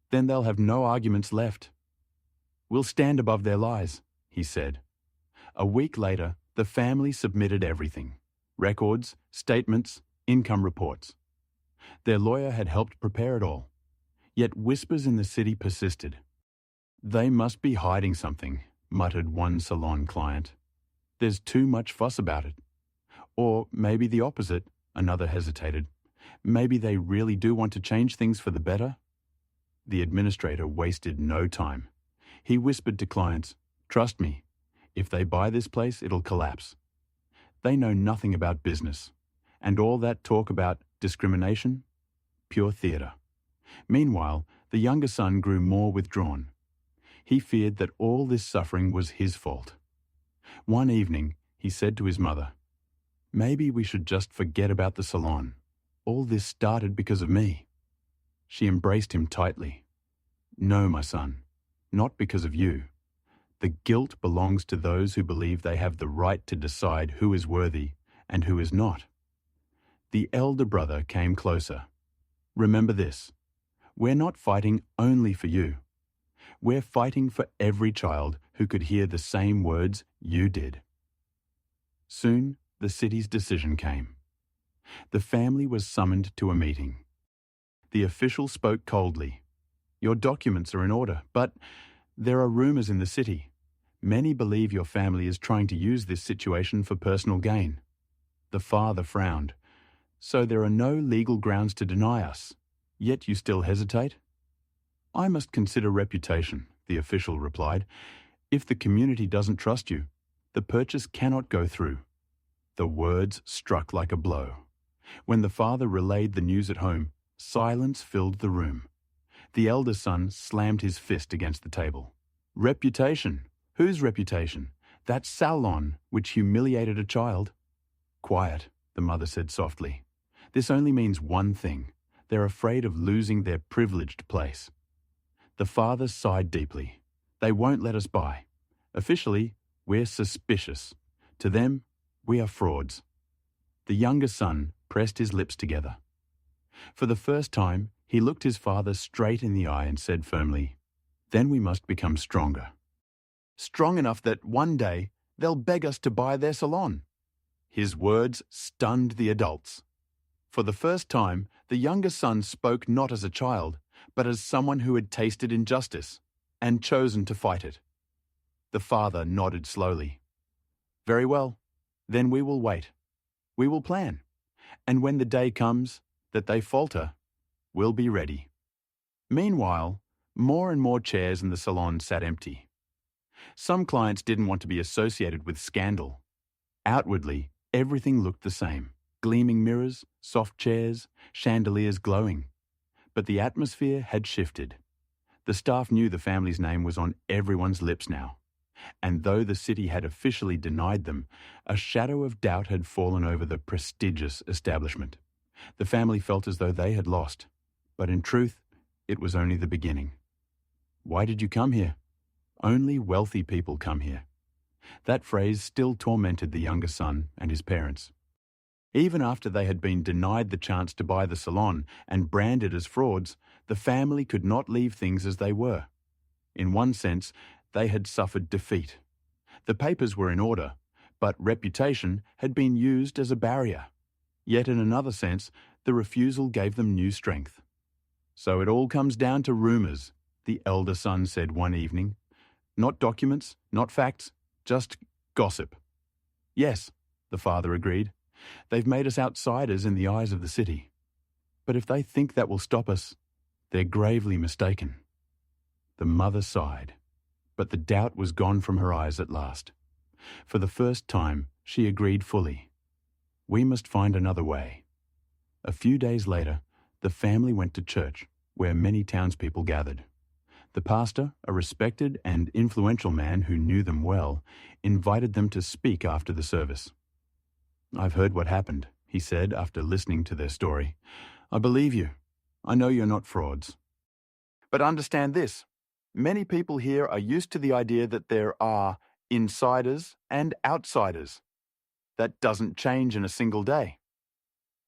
"Then they'll have no arguments left." "We'll stand above their lies," he said. A week later, the family submitted everything: records, statements, income reports. Their lawyer had helped prepare it all. Yet whispers in the city persisted. "They must be hiding something," muttered one salon client. "There's too much fuss about it." Or maybe the opposite, another hesitated. "Maybe they really do want to change things for the better." The administrator wasted no time. He whispered to clients, "Trust me, If they buy this place, it'll collapse. They know nothing about business, and all that talk about discrimination, pure theatre. Meanwhile, the younger son grew more withdrawn. He feared that all this suffering was his fault. One evening, he said to his mother, "Maybe we should just forget about the salon. All this started because of me." She embraced him tightly. "No, my son, not because of you. The guilt belongs to those who believe they have the right to decide who is worthy and who is not." The elder brother came closer. "Remember this. We're not fighting only for you. We're fighting for every child who could hear the same words you did." Soon, the city's decision came. The family was summoned to a meeting. The official spoke coldly. "Your documents are in order, but there are rumors in the city. Many believe your family is trying to use this situation for personal gain." The father frowned. "So there are no legal grounds to deny us, yet you still hesitate?" "I must consider reputation," the official replied. "If the community doesn't trust you, the purchase cannot go through." The words struck like a blow. When the father relayed the news at home, silence filled the room. The elder son slammed his fist against the table. "Reputation? Whose reputation? That Salon, which humiliated a child." "Quiet," the mother said softly. "This only means one thing. They're afraid of losing their privileged place." The father sighed deeply. "They won't let us buy. Officially, we're suspicious. To them, we are frauds." The younger son pressed his lips together. For the first time, he looked his father straight in the eye and said firmly, "Then we must become stronger. Strong enough that one day they'll beg us to buy their salon." His words stunned the adults. For the first time, the younger son spoke not as a child, but as someone who had tasted injustice and chosen to fight it. The father nodded slowly. "Very well, then we will wait. We will plan. And when the day comes that they falter, we'll be ready." Meanwhile, more and more chairs in the salon sat empty. Some clients didn't want to be associated with scandal. Outwardly, everything looked the same. Gleaming mirrors, soft chairs, chandeliers glowing. But the atmosphere had shifted. The staff knew the family's name was on everyone's lips now. And though the city had officially denied them, a shadow of doubt had fallen over the prestigious establishment. The family felt as though they had lost. But in truth, it was only the beginning. "Why did you come here?" "Only wealthy people come here." That phrase still tormented the younger son and his parents. Even after they had been denied the chance to buy the salon and branded as frauds, the family could not leave things as they were. In one sense, they had suffered defeat. The papers were in order, but reputation had been used as a barrier. Yet in another sense, the refusal gave them new strength. "So it all comes down to rumors," the elder son said one evening. "Not documents, not facts, just gossip." "Yes," the father agreed. "They've made us outsiders in the eyes of the city. But if they think that will stop us, they're gravely mistaken." The mother sighed, but the doubt was gone from her eyes at last. For the first time, she agreed fully. "We must find another way." A few days later, the family went to church, where many townspeople gathered. The pastor, a respected and influential man who knew them well, invited them to speak after the service. "I've heard what happened," he said after listening to their story. "I believe you. I know you're not frauds. But understand this. Many people here are used to the idea that there are insiders and outsiders. That doesn't change in a single day."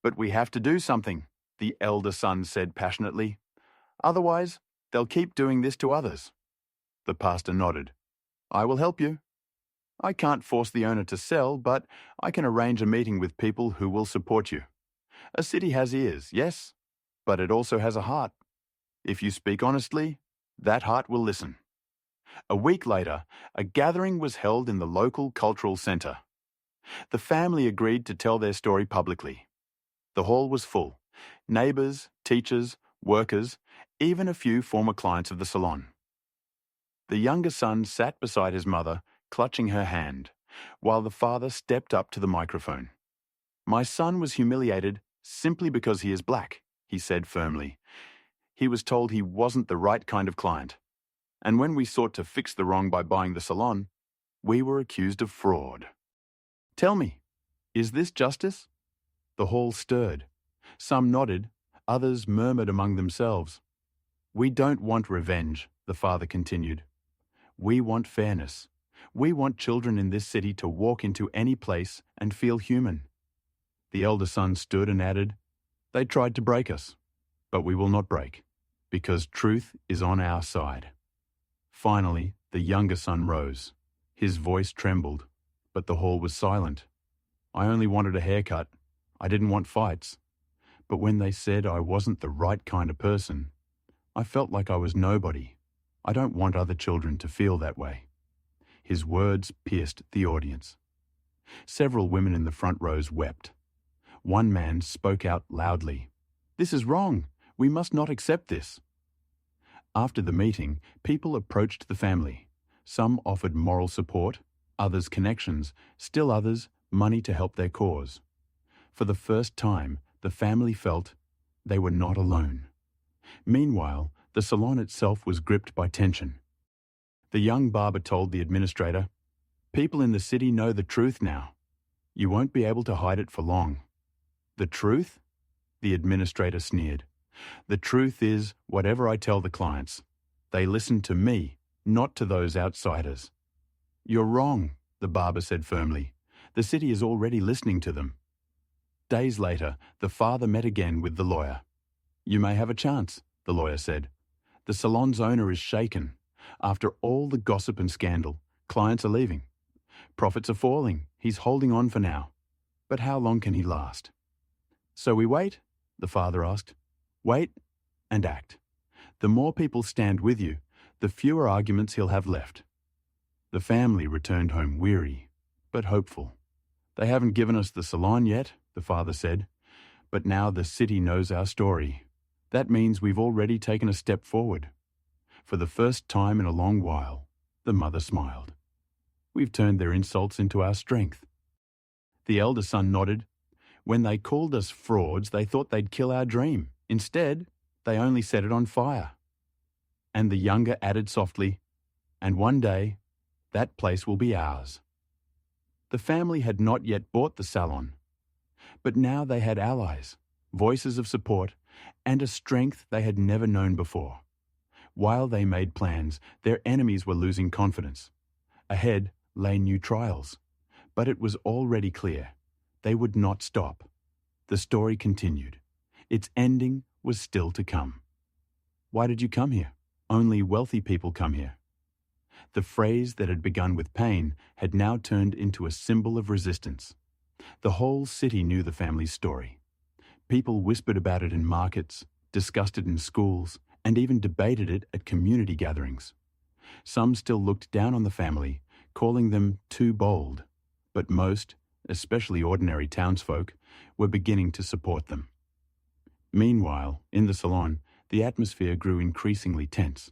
"But we have to do something," the elder son said passionately. "Otherwise, they'll keep doing this to others." The pastor nodded. "I will help you. I can't force the owner to sell, but I can arrange a meeting with people who will support you. A city has ears, yes, but it also has a heart. If you speak honestly, that heart will listen." A week later, a gathering was held in the local cultural centre. The family agreed to tell their story publicly. The hall was full. Neighbours, teachers, workers, even a few former clients of the salon. The younger son sat beside his mother, clutching her hand, while the father stepped up to the microphone. "My son was humiliated simply because he is black," he said firmly. "He was told he wasn't the right kind of client. And when we sought to fix the wrong by buying the salon, we were accused of fraud. Tell me, is this justice?" The hall stirred. Some nodded, others murmured among themselves. "We don't want revenge," the father continued. "We want fairness. We want children in this city to walk into any place and feel human." The elder son stood and added, "They tried to break us, but we will not break, because truth is on our side." Finally, the younger son rose. His voice trembled, but the hall was silent. "I only wanted a haircut. I didn't want fights. But when they said I wasn't the right kind of person, I felt like I was nobody. I don't want other children to feel that way." His words pierced the audience. Several women in the front rows wept. One man spoke out loudly. "This is wrong. We must not accept this." After the meeting, people approached the family. Some offered moral support, others connections, still others money to help their cause. For the first time, the family felt they were not alone. Meanwhile, the salon itself was gripped by tension. The young barber told the administrator, "People in the city know the truth now. You won't be able to hide it for long." "The truth?" The administrator sneered. "The truth is whatever I tell the clients. They listen to me, not to those outsiders." "You're wrong," the barber said firmly. "The city is already listening to them." Days later, the father met again with the lawyer. "You may have a chance," the lawyer said. "The salon's owner is shaken. After all the gossip and scandal, clients are leaving. Profits are falling. He's holding on for now. But how long can he last?" "So we wait?" the father asked. "Wait and act. The more people stand with you, the fewer arguments he'll have left." The family returned home weary, but hopeful. "They haven't given us the salon yet," the father said, "but now the city knows our story. That means we've already taken a step forward." For the first time in a long while, the mother smiled. "We've turned their insults into our strength." The elder son nodded. "When they called us frauds, they thought they'd kill our dream. Instead, they only set it on fire." And the younger added softly, "And one day, that place will be ours." The family had not yet bought the salon, but now they had allies, voices of support, and a strength they had never known before. While they made plans, their enemies were losing confidence. Ahead lay new trials, but it was already clear they would not stop. The story continued. Its ending was still to come. "Why did you come here? Only wealthy people come here." The phrase that had begun with pain had now turned into a symbol of resistance. The whole city knew the family's story. People whispered about it in markets, discussed it in schools, and even debated it at community gatherings. Some still looked down on the family, calling them too bold, but most, especially ordinary townsfolk, were beginning to support them. Meanwhile, in the salon, the atmosphere grew increasingly tense.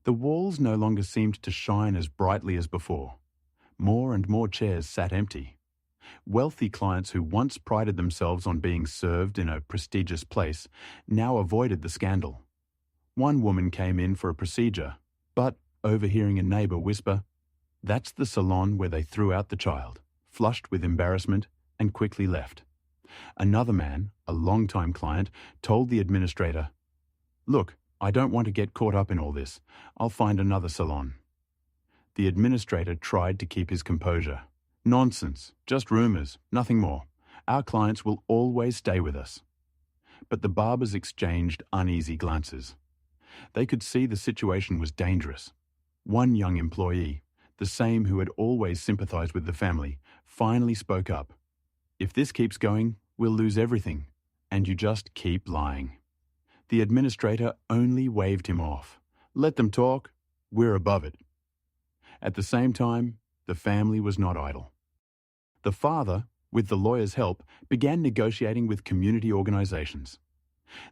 The walls no longer seemed to shine as brightly as before. More and more chairs sat empty. Wealthy clients who once prided themselves on being served in a prestigious place now avoided the scandal. One woman came in for a procedure, but, overhearing a neighbour whisper, "That's the salon where they threw out the child," flushed with embarrassment and quickly left. Another man, a long-time client, told the administrator, "Look, I don't want to get caught up in all this. I'll find another salon." The administrator tried to keep his composure. "Nonsense, just rumours, nothing more. Our clients will always stay with us." But the barbers exchanged uneasy glances. They could see the situation was dangerous. One young employee, the same who had always sympathised with the family, finally spoke up. "If this keeps going, we'll lose everything, and you just keep lying." The administrator only waved him off. "Let them talk. We're above it." At the same time, the family was not idle. The father, with the lawyer's help, began negotiating with community organisations.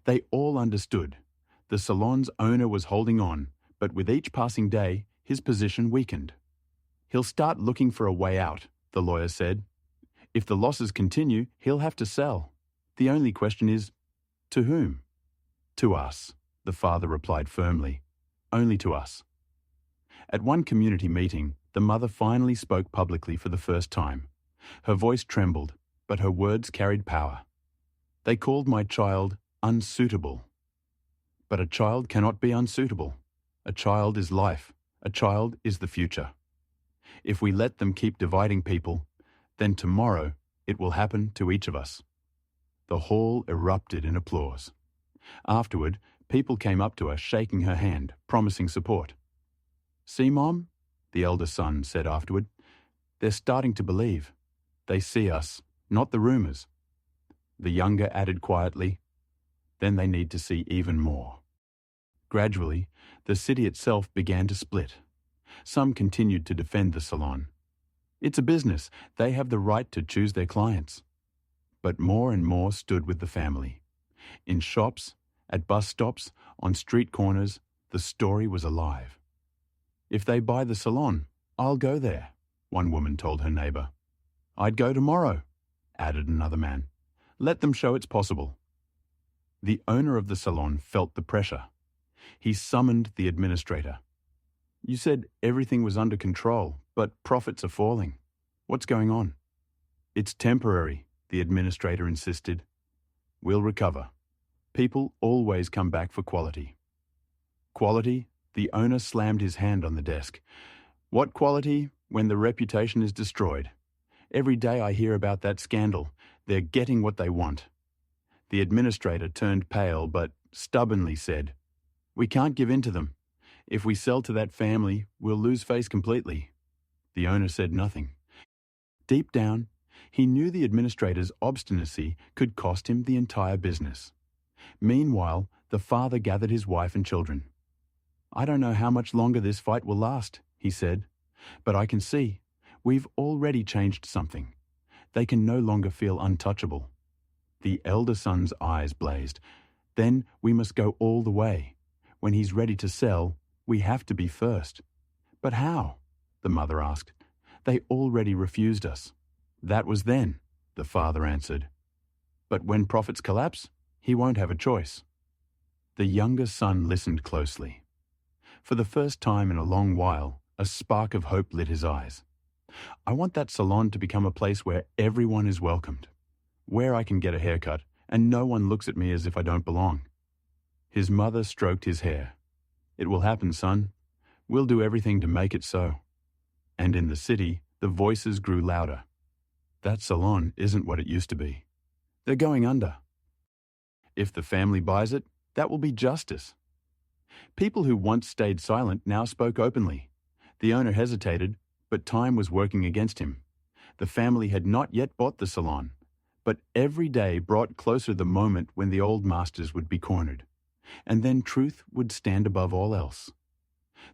They all understood. The salon's owner was holding on, but with each passing day, his position weakened. He'll start looking for a way out, the lawyer said. If the losses continue, he'll have to sell. The only question is, to whom? To us, the father replied firmly. Only to us. At one community meeting, the mother finally spoke publicly for the first time. Her voice trembled, but her words carried power. They called my child unsuitable. But a child cannot be unsuitable. A child is life. A child is the future. If we let them keep dividing people, then tomorrow it will happen to each of us. The hall erupted in applause. Afterward, people came up to her, shaking her hand, promising support. See, Mom, the elder son said afterward, they're starting to believe. They see us, not the rumors. The younger added quietly, then they need to see even more. Gradually, the city itself began to split. Some continued to defend the salon. It's a business. They have the right to choose their clients. But more and more stood with the family. In shops, at bus stops, on street corners, the story was alive. If they buy the salon, I'll go there, one woman told her neighbor. I'd go tomorrow, added another man. Let them show it's possible. The owner of the salon felt the pressure. He summoned the administrator. You said everything was under control, but profits are falling. What's going on? It's temporary, the administrator insisted. We'll recover. People always come back for quality. Quality? The owner slammed his hand on the desk. What quality when the reputation is destroyed? Every day I hear about that scandal. They're getting what they want. The administrator turned pale but stubbornly said, We can't give in to them. If we sell to that family, we'll lose face completely. The owner said nothing. Deep down, he knew the administrator's obstinacy could cost him the entire business. Meanwhile, the father gathered his wife and children. I don't know how much longer this fight will last, he said, but I can see we've already changed something. They can no longer feel untouchable. The elder son's eyes blazed. Then we must go all the way. When he's ready to sell, we have to be first. But how? The mother asked. They already refused us. That was then, the father answered. But when profits collapse, he won't have a choice. The younger son listened closely. For the first time in a long while, a spark of hope lit his eyes. I want that salon to become a place where everyone is welcomed, where I can get a haircut and no one looks at me as if I don't belong. His mother stroked his hair. It will happen, son. We'll do everything to make it so. And in the city, the voices grew louder. That salon isn't what it used to be. They're going under. If the family buys it, that will be justice. People who once stayed silent now spoke openly. The owner hesitated, but time was working against him. The family had not yet bought the salon, but every day brought closer the moment when the old masters would be cornered, and then truth would stand above all else.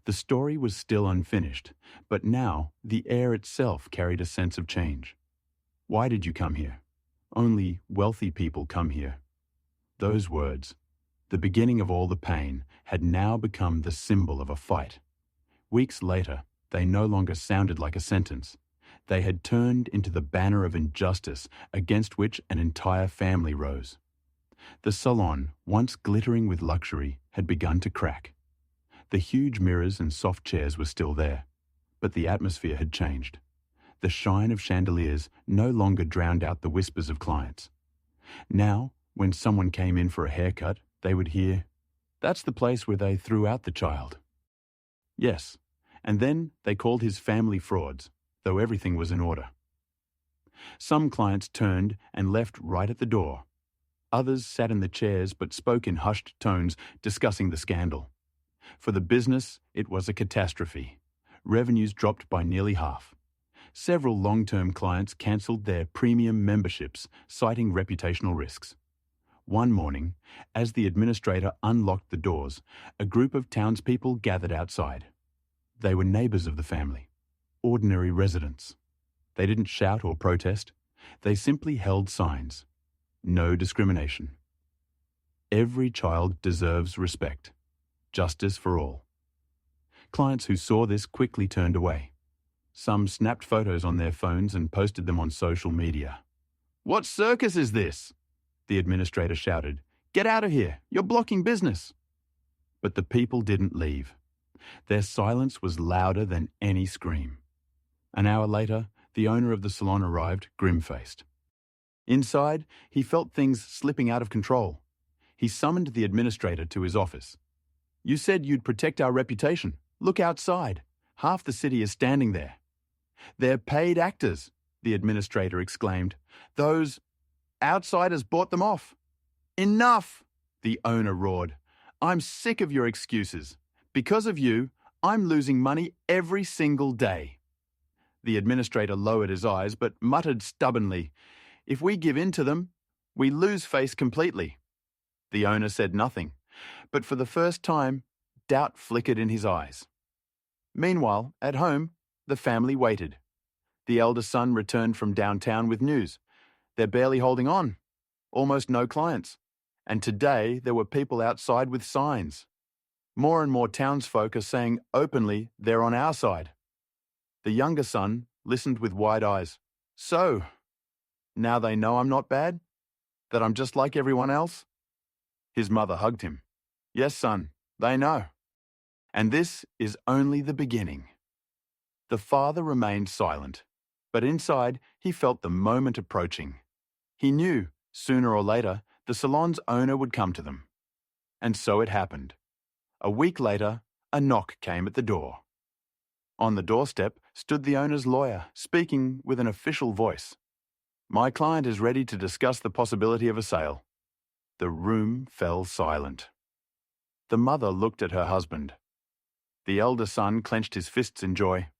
The story was still unfinished, but now the air itself carried a sense of change. Why did you come here? Only wealthy people come here. Those words, the beginning of all the pain, had now become the symbol of a fight. Weeks later, they no longer sounded like a sentence. They had turned into the banner of injustice against which an entire family rose. The salon, once glittering with luxury, had begun to crack. The huge mirrors and soft chairs were still there, but the atmosphere had changed. The shine of chandeliers no longer drowned out the whispers of clients. Now, when someone came in for a haircut, they would hear, "That's the place where they threw out the child." Yes, and then they called his family frauds, though everything was in order. Some clients turned and left right at the door. Others sat in the chairs but spoke in hushed tones, discussing the scandal. For the business, it was a catastrophe. Revenues dropped by nearly half. Several long-term clients cancelled their premium memberships, citing reputational risks. One morning, as the administrator unlocked the doors, a group of townspeople gathered outside. They were neighbours of the family, ordinary residents. They didn't shout or protest. They simply held signs. No discrimination. Every child deserves respect. Justice for all. Clients who saw this quickly turned away. Some snapped photos on their phones and posted them on social media. "What circus is this?" the administrator shouted. "Get out of here! You're blocking business!" But the people didn't leave. Their silence was louder than any scream. An hour later, the owner of the salon arrived, grim-faced. Inside, he felt things slipping out of control. He summoned the administrator to his office. "You said you'd protect our reputation. Look outside. Half the city is standing there." "They're paid actors," the administrator exclaimed. "Those outsiders bought them off." "Enough!" the owner roared. "I'm sick of your excuses. Because of you, I'm losing money every single day." The administrator lowered his eyes but muttered stubbornly, "If we give in to them, we lose face completely." The owner said nothing, but for the first time, doubt flickered in his eyes. Meanwhile, at home, the family waited. The elder son returned from downtown with news. They're barely holding on. Almost no clients. And today there were people outside with signs. More and more townsfolk are saying openly they're on our side. The younger son listened with wide eyes. "So, now they know I'm not bad? That I'm just like everyone else?" His mother hugged him. "Yes, son, they know. And this is only the beginning." The father remained silent, but inside he felt the moment approaching. He knew, sooner or later, the salon's owner would come to them. And so it happened. A week later, a knock came at the door. On the doorstep stood the owner's lawyer, speaking with an official voice. "My client is ready to discuss the possibility of a sale." The room fell silent. The mother looked at her husband. The elder son clenched his fists in joy.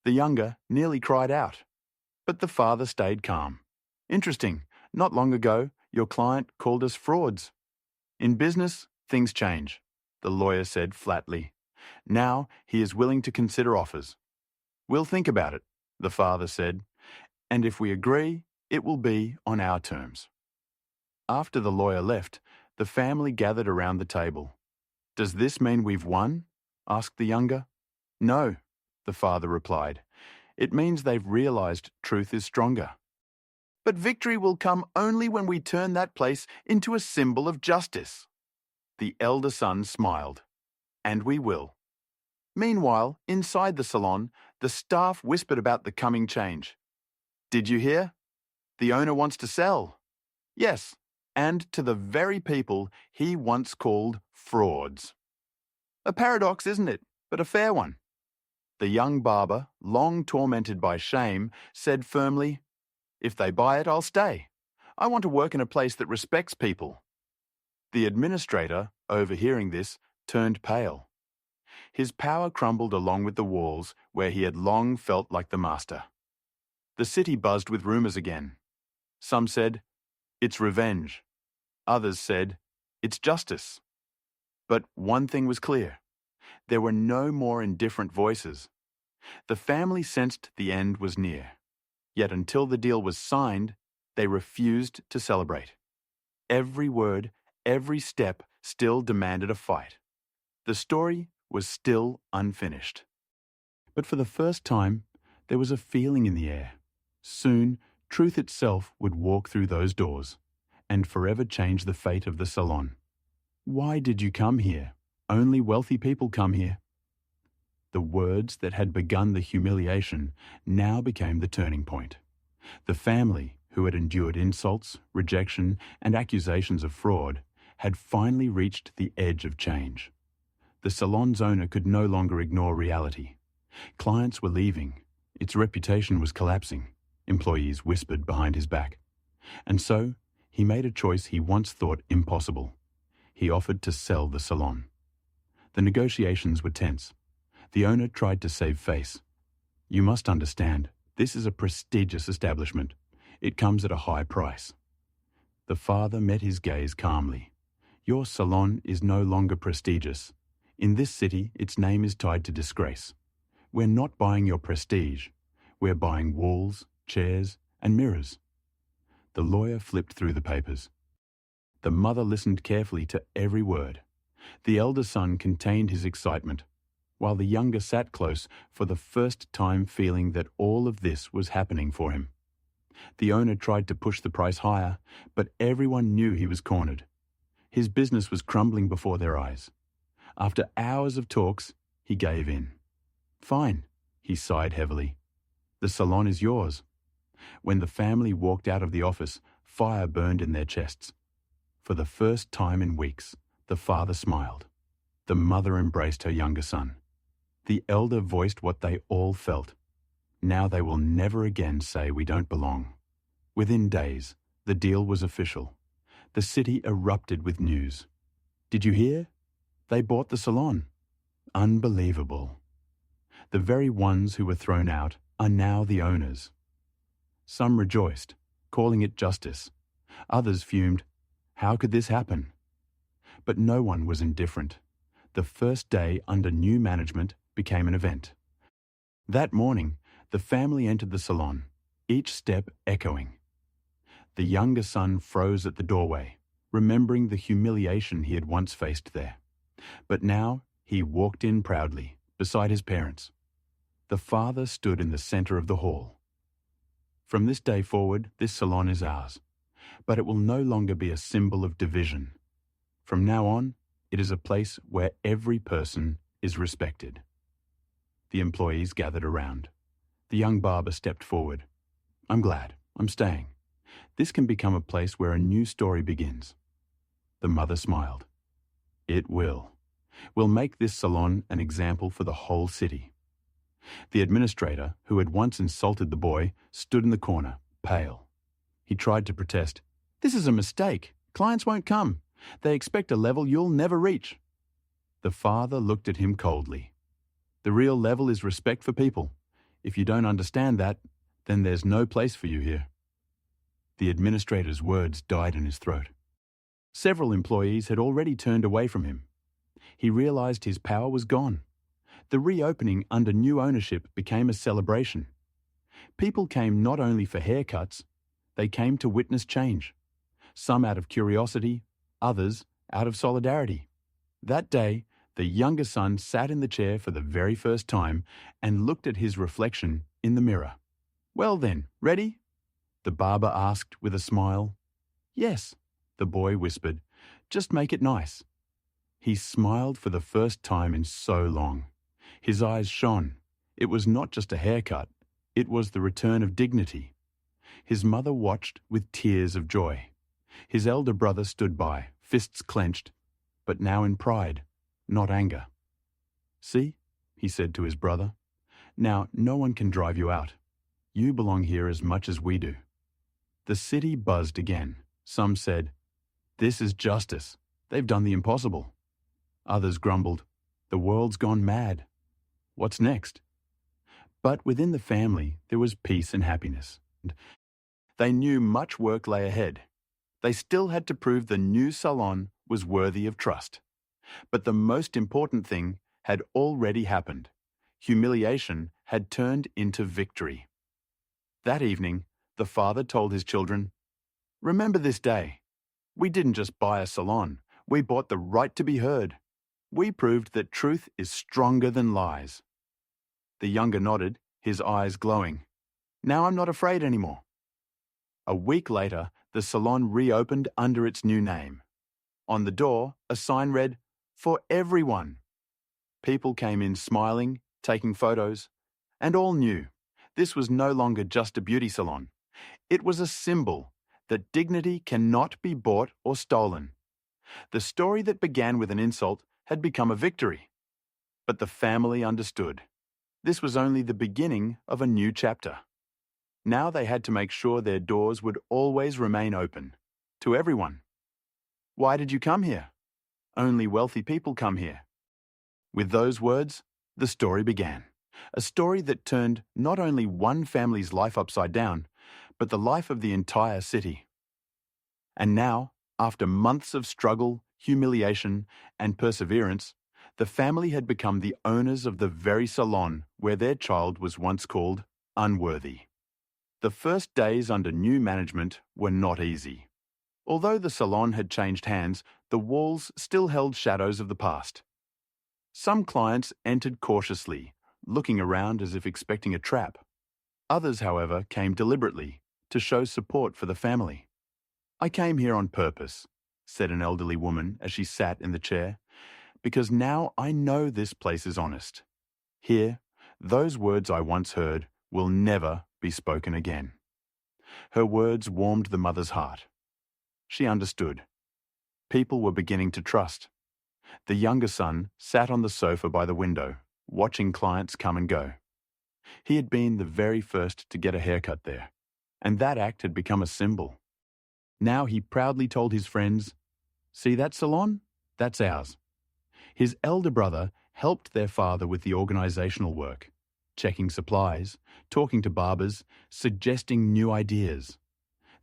The younger nearly cried out. But the father stayed calm. "Interesting. Not long ago, your client called us frauds." "In business, things change," the lawyer said flatly. "Now he is willing to consider offers." "We'll think about it," the father said. "And if we agree, it will be on our terms." After the lawyer left, the family gathered around the table. "Does this mean we've won?" asked the younger. "No," the father replied. "It means they've realized truth is stronger." "But victory will come only when we turn that place into a symbol of justice." The elder son smiled. "And we will." Meanwhile, inside the salon, the staff whispered about the coming change. "Did you hear? The owner wants to sell." "Yes, and to the very people he once called frauds." A paradox, isn't it? But a fair one. The young barber, long tormented by shame, said firmly, "If they buy it, I'll stay. I want to work in a place that respects people." The administrator, overhearing this, turned pale. His power crumbled along with the walls where he had long felt like the master. The city buzzed with rumors again. Some said, "It's revenge." Others said, "It's justice." But one thing was clear. There were no more indifferent voices. The family sensed the end was near. Yet until the deal was signed, they refused to celebrate. Every word, every step still demanded a fight. The story was still unfinished. But for the first time, there was a feeling in the air. Soon, truth itself would walk through those doors and forever change the fate of the salon. "Why did you come here? Only wealthy people come here." The words that had begun the humiliation now became the turning point. The family, who had endured insults, rejection, and accusations of fraud, had finally reached the edge of change. The salon's owner could no longer ignore reality. Clients were leaving. Its reputation was collapsing, employees whispered behind his back. And so, he made a choice he once thought impossible. He offered to sell the salon. The negotiations were tense. The owner tried to save face. "You must understand, this is a prestigious establishment. It comes at a high price." The father met his gaze calmly. "Your salon is no longer prestigious. In this city, its name is tied to disgrace. We're not buying your prestige. We're buying walls, chairs, and mirrors." The lawyer flipped through the papers. The mother listened carefully to every word. The elder son contained his excitement. while the younger sat close, for the first time feeling that all of this was happening for him. The owner tried to push the price higher, but everyone knew he was cornered. His business was crumbling before their eyes. After hours of talks, he gave in. "Fine," he sighed heavily. "The salon is yours." When the family walked out of the office, fire burned in their chests. For the first time in weeks, the father smiled. The mother embraced her younger son. The elder voiced what they all felt. Now they will never again say we don't belong. Within days, the deal was official. The city erupted with news. "Did you hear? They bought the salon." Unbelievable. The very ones who were thrown out are now the owners. Some rejoiced, calling it justice. Others fumed, "How could this happen?" But no one was indifferent. The first day under new management became an event. That morning, the family entered the salon, each step echoing. The younger son froze at the doorway, remembering the humiliation he had once faced there. But now he walked in proudly, beside his parents. The father stood in the center of the hall. "From this day forward, this salon is ours, but it will no longer be a symbol of division. From now on, it is a place where every person is respected." The employees gathered around. The young barber stepped forward. "I'm glad. I'm staying. This can become a place where a new story begins." The mother smiled. "It will. We'll make this salon an example for the whole city." The administrator, who had once insulted the boy, stood in the corner, pale. He tried to protest. "This is a mistake. Clients won't come. They expect a level you'll never reach." The father looked at him coldly. "The real level is respect for people. If you don't understand that, then there's no place for you here." The administrator's words died in his throat. Several employees had already turned away from him. He realized his power was gone. The reopening under new ownership became a celebration. People came not only for haircuts, they came to witness change. Some out of curiosity, others out of solidarity. That day, the younger son sat in the chair for the very first time and looked at his reflection in the mirror. "Well then, ready?" the barber asked with a smile. "Yes," the boy whispered. "Just make it nice." He smiled for the first time in so long. His eyes shone. It was not just a haircut. It was the return of dignity. His mother watched with tears of joy. His elder brother stood by, fists clenched, but now in pride, not anger. "See," he said to his brother, "now no one can drive you out. You belong here as much as we do." The city buzzed again. Some said, "This is justice. They've done the impossible." Others grumbled, "The world's gone mad. What's next?" But within the family, there was peace and happiness. They knew much work lay ahead. They still had to prove the new salon was worthy of trust. But the most important thing had already happened. Humiliation had turned into victory. That evening, the father told his children, "Remember this day. We didn't just buy a salon. We bought the right to be heard. We proved that truth is stronger than lies." The younger nodded, his eyes glowing. "Now I'm not afraid anymore." A week later, the salon reopened under its new name. On the door, a sign read, "For everyone." People came in smiling, taking photos, and all knew this was no longer just a beauty salon. It was a symbol that dignity cannot be bought or stolen. The story that began with an insult had become a victory. But the family understood. This was only the beginning of a new chapter. Now they had to make sure their doors would always remain open, to everyone. "Why did you come here? Only wealthy people come here." With those words, the story began. A story that turned not only one family's life upside down, but the life of the entire city. And now, after months of struggle, humiliation, and perseverance, the family had become the owners of the very salon where their child was once called unworthy. The first days under new management were not easy. Although the salon had changed hands, the walls still held shadows of the past. Some clients entered cautiously, looking around as if expecting a trap. Others, however, came deliberately, to show support for the family. "I came here on purpose," said an elderly woman as she sat in the chair, "because now I know this place is honest. Here, those words I once heard will never be spoken again." Her words warmed the mother's heart. She understood. People were beginning to trust. The younger son sat on the sofa by the window, watching clients come and go. He had been the very first to get a haircut there, and that act had become a symbol. Now he proudly told his friends, "See that salon? That's ours." His elder brother helped their father with the organizational work, checking supplies, talking to barbers, suggesting new ideas.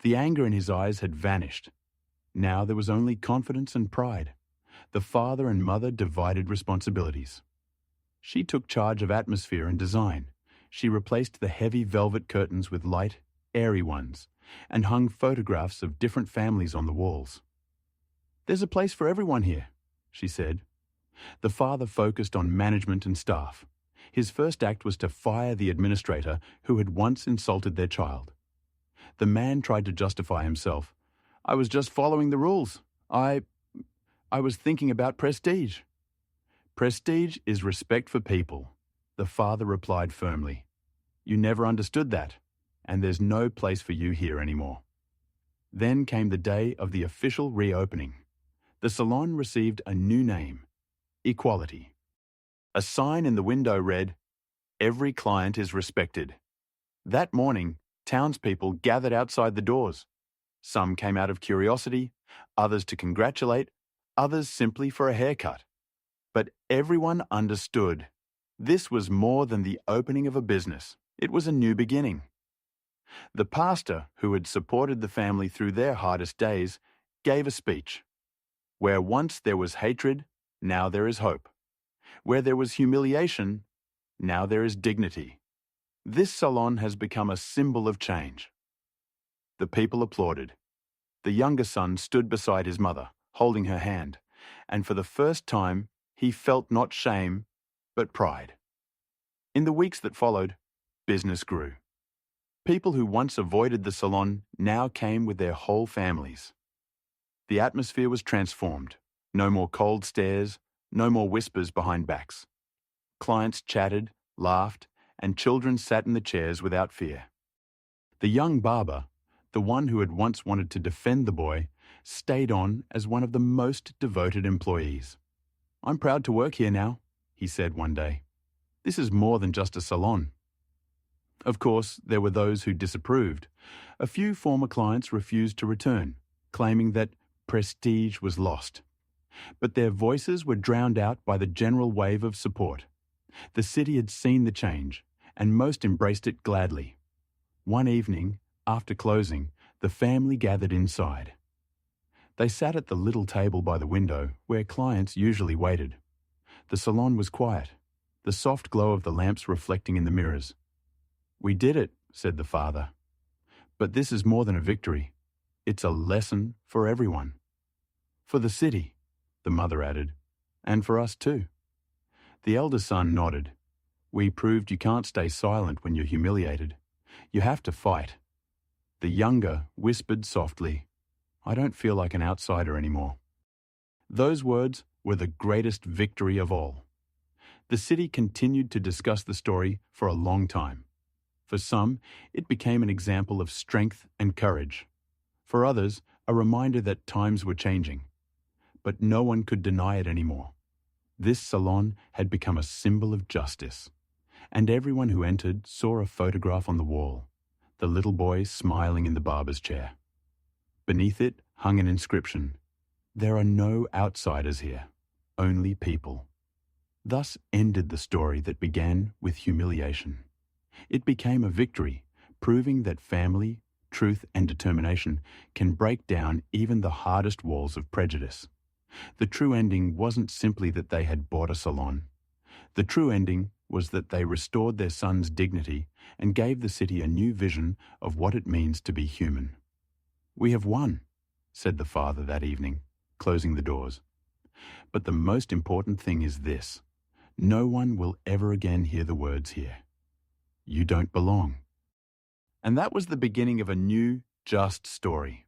The anger in his eyes had vanished. Now there was only confidence and pride. The father and mother divided responsibilities. She took charge of atmosphere and design. She replaced the heavy velvet curtains with light, airy ones, and hung photographs of different families on the walls. "There's a place for everyone here," she said. The father focused on management and staff. His first act was to fire the administrator who had once insulted their child. The man tried to justify himself. "I was just following the rules. I was thinking about prestige." "Prestige is respect for people," the father replied firmly. "You never understood that, and there's no place for you here anymore." Then came the day of the official reopening. The salon received a new name: Equality. A sign in the window read, "Every client is respected." That morning, townspeople gathered outside the doors. Some came out of curiosity, others to congratulate, others simply for a haircut. But everyone understood. This was more than the opening of a business. It was a new beginning. The pastor, who had supported the family through their hardest days, gave a speech. "Where once there was hatred, now there is hope. Where there was humiliation, now there is dignity. This salon has become a symbol of change." The people applauded. The younger son stood beside his mother, holding her hand, and for the first time he felt not shame, but pride. In the weeks that followed, business grew. People who once avoided the salon now came with their whole families. The atmosphere was transformed. No more cold stares, no more whispers behind backs. Clients chatted, laughed, and children sat in the chairs without fear. The young barber, the one who had once wanted to defend the boy, stayed on as one of the most devoted employees. "I'm proud to work here now," he said one day. "This is more than just a salon." Of course, there were those who disapproved. A few former clients refused to return, claiming that prestige was lost. But their voices were drowned out by the general wave of support. The city had seen the change, and most embraced it gladly. One evening, after closing, the family gathered inside. They sat at the little table by the window where clients usually waited. The salon was quiet, the soft glow of the lamps reflecting in the mirrors. "We did it," said the father. "But this is more than a victory. It's a lesson for everyone." "For the city," the mother added, "and for us too." The elder son nodded. "We proved you can't stay silent when you're humiliated. You have to fight." The younger whispered softly, "I don't feel like an outsider anymore." Those words were the greatest victory of all. The city continued to discuss the story for a long time. For some, it became an example of strength and courage. For others, a reminder that times were changing. But no one could deny it anymore. This salon had become a symbol of justice, and everyone who entered saw a photograph on the wall, the little boy smiling in the barber's chair. Beneath it hung an inscription: "There are no outsiders here, only people." Thus ended the story that began with humiliation. It became a victory, proving that family, truth, and determination can break down even the hardest walls of prejudice. The true ending wasn't simply that they had bought a salon. The true ending was that they restored their son's dignity and gave the city a new vision of what it means to be human. "We have won," said the father that evening, closing the doors. "But the most important thing is this: No one will ever again hear the words here. You don't belong. And that was the beginning of a new, just story.